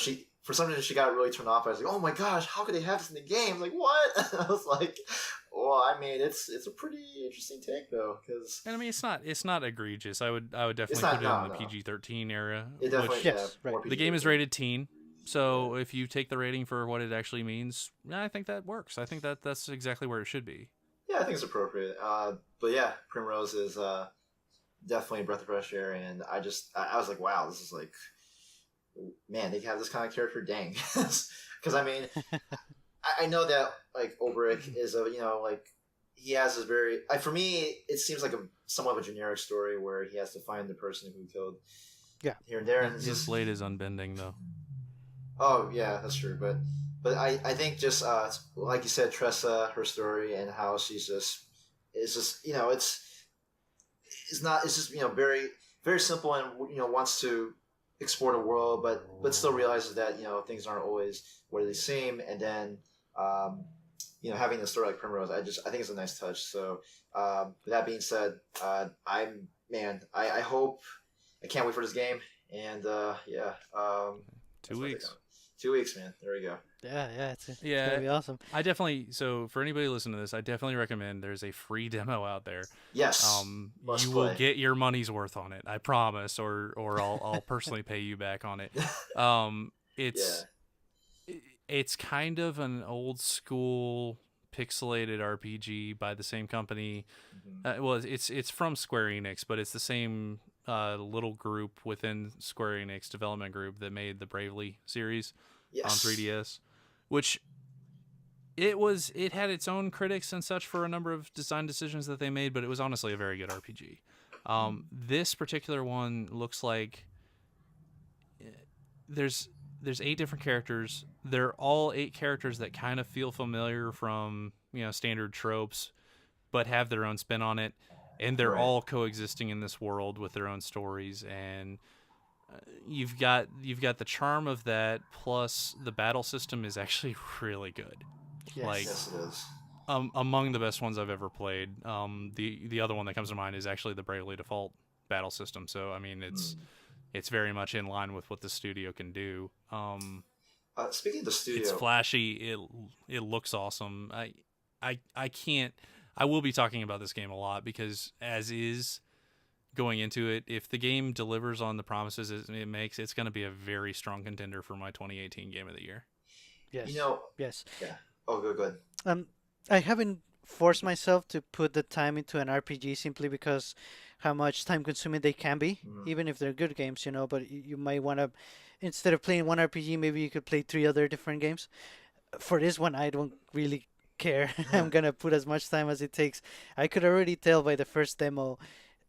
Speaker 3: she, for some reason, she got really turned off. I was like, oh my gosh, how could they have this in the game? Like, what? I was like, well, I mean, it's a pretty interesting take though, because
Speaker 1: And I mean, it's not egregious. I would definitely
Speaker 3: not-
Speaker 1: put it
Speaker 3: no,
Speaker 1: in the
Speaker 3: no.
Speaker 1: PG-13 era.
Speaker 3: it definitely
Speaker 1: Which,
Speaker 2: Yes,
Speaker 3: more
Speaker 2: right.
Speaker 1: the game is
Speaker 3: PG-13.
Speaker 1: rated teen, so if you take the rating for what it actually means, I think that works. I think that's exactly where it should be.
Speaker 3: Yeah, I think it's appropriate. But yeah, Primrose is definitely a breath of fresh air, and I was like, wow, this is like, man, they have this kind of character, dang. Because I mean, I know that like Ulbrich is like, he has this very, for me, it seems like somewhat of a generic story where he has to find the person who killed.
Speaker 2: Yeah.
Speaker 3: Here and there, and it's
Speaker 1: His
Speaker 3: just,
Speaker 1: blade is unbending, though.
Speaker 3: oh yeah, that's true. But I think just like you said, Tressa, her story, and how she's just, it's just it's just very, very simple, and wants to explore the world, but still realizes that things aren't always what they seem, and then having a story like Primrose, I think it's a nice touch. So with that being said, I hope, I can't wait for this game, and yeah.
Speaker 1: 2 weeks.
Speaker 3: 2 weeks, man. There we go.
Speaker 2: Yeah, it's gonna
Speaker 1: Yeah,
Speaker 2: be awesome.
Speaker 1: I definitely. So for anybody listening to this, I definitely recommend. There's a free demo out there.
Speaker 3: Yes, must
Speaker 1: You will
Speaker 3: play.
Speaker 1: get your money's worth on it. I promise, or I'll personally pay you back on it.
Speaker 3: Yeah.
Speaker 1: It's kind of an old school pixelated RPG by the same company.
Speaker 3: Hmm.
Speaker 1: Well, it's from Square Enix, but it's the same little group within Square Enix development group that made the Bravely series on
Speaker 3: Yes.
Speaker 1: 3DS, which it had its own critics and such for a number of design decisions that they made, but it was honestly a very good RPG. This particular one looks like there's there's 8 different characters. They're all 8 characters that kind of feel familiar from standard tropes, but have their own spin on it, and they're
Speaker 3: Right.
Speaker 1: all coexisting in this world with their own stories. And you've got the charm of that, plus the battle system is actually really good. Like
Speaker 2: Yes.
Speaker 3: Yes, it is.
Speaker 1: among the best ones I've ever played. The other one that comes to mind is actually the Bravely Default battle system. So I mean,
Speaker 3: Mm.
Speaker 1: it's very much in line with what the studio can do.
Speaker 3: Speaking of the
Speaker 1: It's
Speaker 3: studio,
Speaker 1: flashy. It looks awesome. I can't. I will be talking about this game a lot because as is going into it, if the game delivers on the promises it makes, it's going to be a very strong contender for my 2018 Game of the Year.
Speaker 2: Yes.
Speaker 3: you know,
Speaker 2: Yes.
Speaker 3: yeah. Oh, good, good.
Speaker 2: Um, I haven't forced myself to put the time into an RPG simply because how much time consuming they can be,
Speaker 3: Mm.
Speaker 2: even if they're good games, But you might want to, instead of playing one RPG, maybe you could play 3 other different games. For this one, I don't really care. I'm gonna put as much time as it takes. I could already tell by the first demo.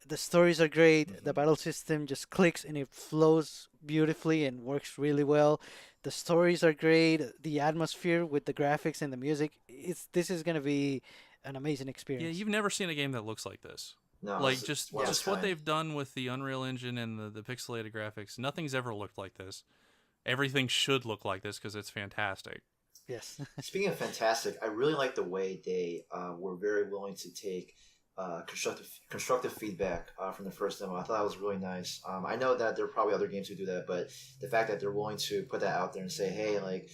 Speaker 2: The stories are great. The
Speaker 3: Mhm.
Speaker 2: battle system just clicks and it flows beautifully and works really well. The stories are great. The atmosphere with the graphics and the music. This is gonna be an amazing
Speaker 1: Yeah,
Speaker 2: experience.
Speaker 1: you've never seen a game that looks like this.
Speaker 3: No,
Speaker 1: Like
Speaker 3: it's
Speaker 1: just
Speaker 3: one of its
Speaker 1: just what
Speaker 3: kind.
Speaker 1: they've done with the Unreal Engine and the pixelated graphics. Nothing's ever looked like this. Everything should look like this because it's fantastic.
Speaker 2: Yes.
Speaker 3: Speaking of fantastic, I really like the way they were very willing to take constructive feedback from the first demo. I thought that was really nice. I know that there are probably other games who do that, but the fact that they're willing to put that out there and say, "Hey, like,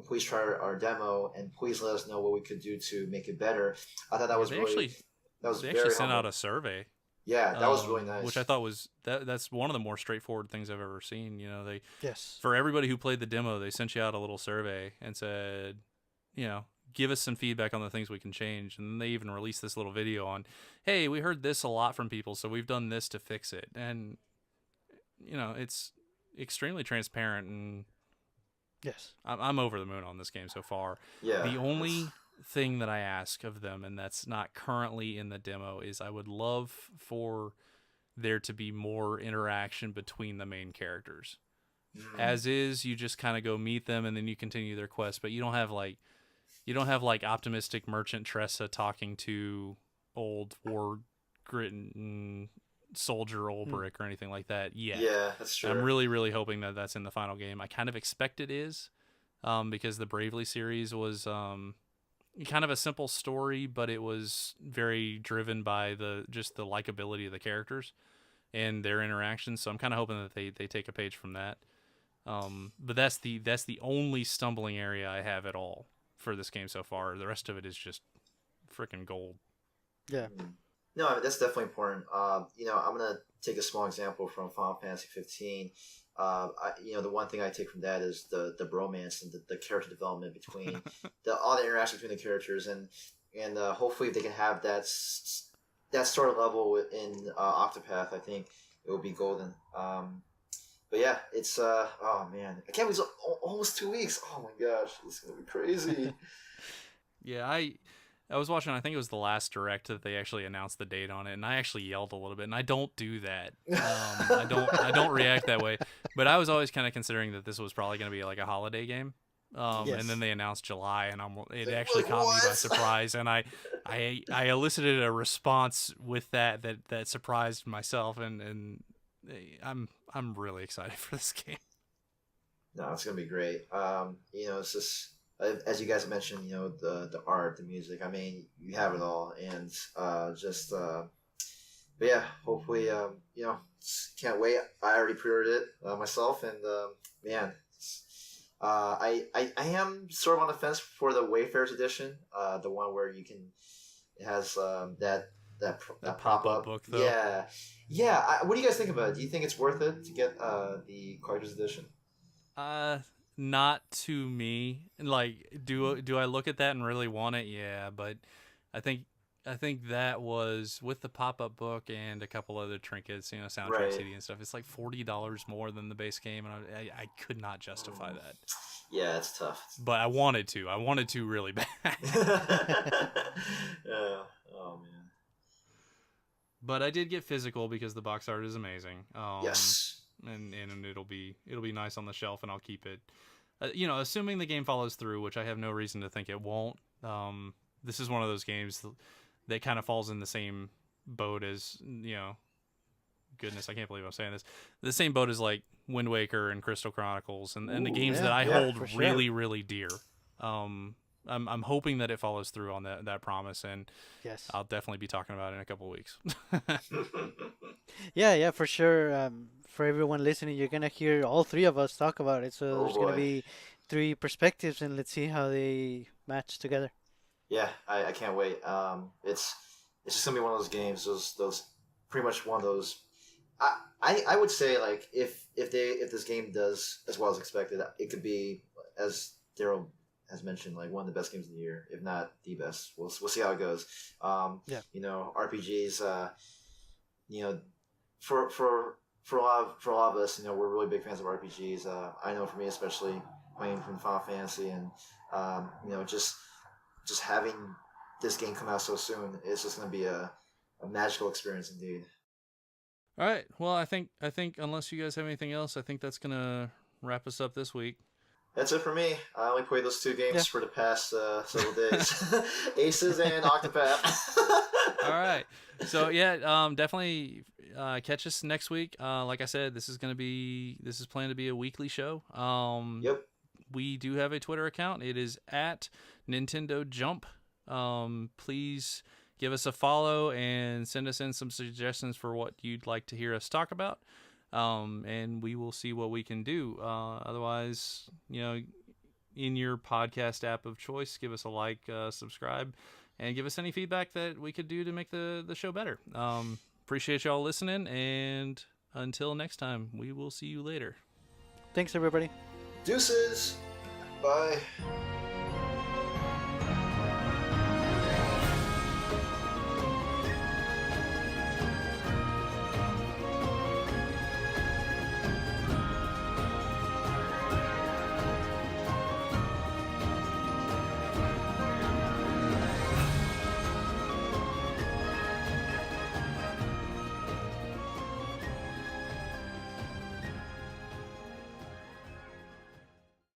Speaker 3: please try our demo and please let us know what we could do to make it better." I thought that
Speaker 1: Yeah,
Speaker 3: was really that was
Speaker 1: they actually
Speaker 3: very
Speaker 1: sent out
Speaker 3: humble.
Speaker 1: a survey,
Speaker 3: Yeah, that was really
Speaker 1: which I
Speaker 3: nice.
Speaker 1: thought was that's one of the more straightforward things I've ever seen. They
Speaker 2: Yes.
Speaker 1: for everybody who played the demo, they sent you out a little survey and said, give us some feedback on the things we can change. And then they even released this little video on, hey, we heard this a lot from people, so we've done this to fix it. And it's extremely transparent, and
Speaker 2: Yes.
Speaker 1: I'm over the moon on this game so far.
Speaker 3: Yeah,
Speaker 1: The
Speaker 3: it's
Speaker 1: only thing that I ask of them, and that's not currently in the demo, is I would love for there to be more interaction between the main characters.
Speaker 3: mm,
Speaker 1: As is, you just kind of go meet them and then you continue their quest, but you don't have like optimistic merchant Tressa talking to old war gritting soldier
Speaker 2: Mm.
Speaker 1: Ulbrich or anything like that yet.
Speaker 3: yeah, that's
Speaker 1: And I'm
Speaker 3: true.
Speaker 1: really, really hoping that that's in the final game. I kind of expect it is, because the Bravely series was kind of a simple story, but it was very driven by the likability of the characters and their interactions. So I'm kind of hoping that they take a page from that. But that's the only stumbling area I have at all for this game so far. The rest of it is just freaking gold.
Speaker 2: Yeah.
Speaker 3: Mm. No, I mean, that's definitely important. I'm gonna take a small example from Final Fantasy 15. The one thing I take from that is the bromance and the character development between all the interaction between the characters, and hopefully if they can have that sort of level in Octopath, I think it would be golden. But yeah, it's oh man, I can't believe it's almost 2 weeks. Oh my gosh, it's gonna be crazy.
Speaker 1: Yeah, I was watching. I think it was the last direct that they actually announced the date on it, and I actually yelled a little bit. And I don't do that. I don't react that way. But I was always kind of considering that this was probably going to be like a holiday game. And then
Speaker 2: Yes.
Speaker 1: they announced July, and it
Speaker 3: Like,
Speaker 1: actually caught me by
Speaker 3: what?
Speaker 1: surprise, and I elicited a response with that surprised myself, and I'm really excited for this game.
Speaker 3: No, it's gonna be great. It's just as you guys mentioned, the art, the music. I mean, you have it all, and but yeah, hopefully, can't wait. I already pre-ordered it myself, and man, I am sort of on the fence for the Wayfarers edition, the one where it has that pop
Speaker 1: pop-up
Speaker 3: up.
Speaker 1: book, though.
Speaker 3: Yeah. What do you guys think about it? Do you think it's worth it to get the collector's edition?
Speaker 1: Not to me. Like, do I look at that and really want it? Yeah, but I think that was with the pop-up book and a couple other trinkets, soundtrack
Speaker 3: Right.
Speaker 1: CD and stuff. It's like $40 more than the base game, and I could not justify that.
Speaker 3: Yeah, it's tough.
Speaker 1: But I wanted to. I wanted to really bad.
Speaker 3: Yeah. Oh man.
Speaker 1: But I did get physical because the box art is amazing.
Speaker 3: Yes.
Speaker 1: And it'll be nice on the shelf, and I'll keep it. Assuming the game follows through, which I have no reason to think it won't. This is one of those games that kind of falls in the same boat as, goodness, I can't believe I'm saying this. The same boat as like Wind Waker and Crystal Chronicles and the games that I hold
Speaker 2: for
Speaker 1: really,
Speaker 2: sure.
Speaker 1: really dear. I'm hoping that it follows through on that promise, and
Speaker 2: Yes.
Speaker 1: I'll definitely be talking about it in a couple of weeks.
Speaker 2: Yeah, for sure. For everyone listening, you're gonna hear all three of us talk about it. So
Speaker 3: Oh,
Speaker 2: there's gonna
Speaker 3: boy.
Speaker 2: be three perspectives, and let's see how they match together.
Speaker 3: Yeah, I can't wait. It's just gonna be one of those games. Those pretty much one of those. I would say like if this game does as well as expected, it could be, as Daryl has mentioned, like one of the best games of the year, if not the best. We'll see how it goes.
Speaker 2: Yeah.
Speaker 3: RPGs. For a lot of us, we're really big fans of RPGs. I know for me especially, playing from Final Fantasy and just having this game come out so soon, it's just going to be a magical experience indeed.
Speaker 1: All right. Well, I think unless you guys have anything else, I think that's gonna wrap us up this week.
Speaker 3: That's it for me. I only played those two games
Speaker 2: Yeah.
Speaker 3: for the past several days. Aces and Octopath.
Speaker 1: All right. So yeah, definitely catch us next week. Like I said, this is planned to be a weekly show.
Speaker 3: Yep.
Speaker 1: We do have a Twitter account. It is at Nintendo Jump. Please give us a follow and send us in some suggestions for what you'd like to hear us talk about. And we will see what we can do. Otherwise, in your podcast app of choice, give us a like, subscribe, and give us any feedback that we could do to make the show better. Appreciate y'all listening, and until next time, we will see you later.
Speaker 2: Thanks, everybody.
Speaker 3: Deuces. Bye.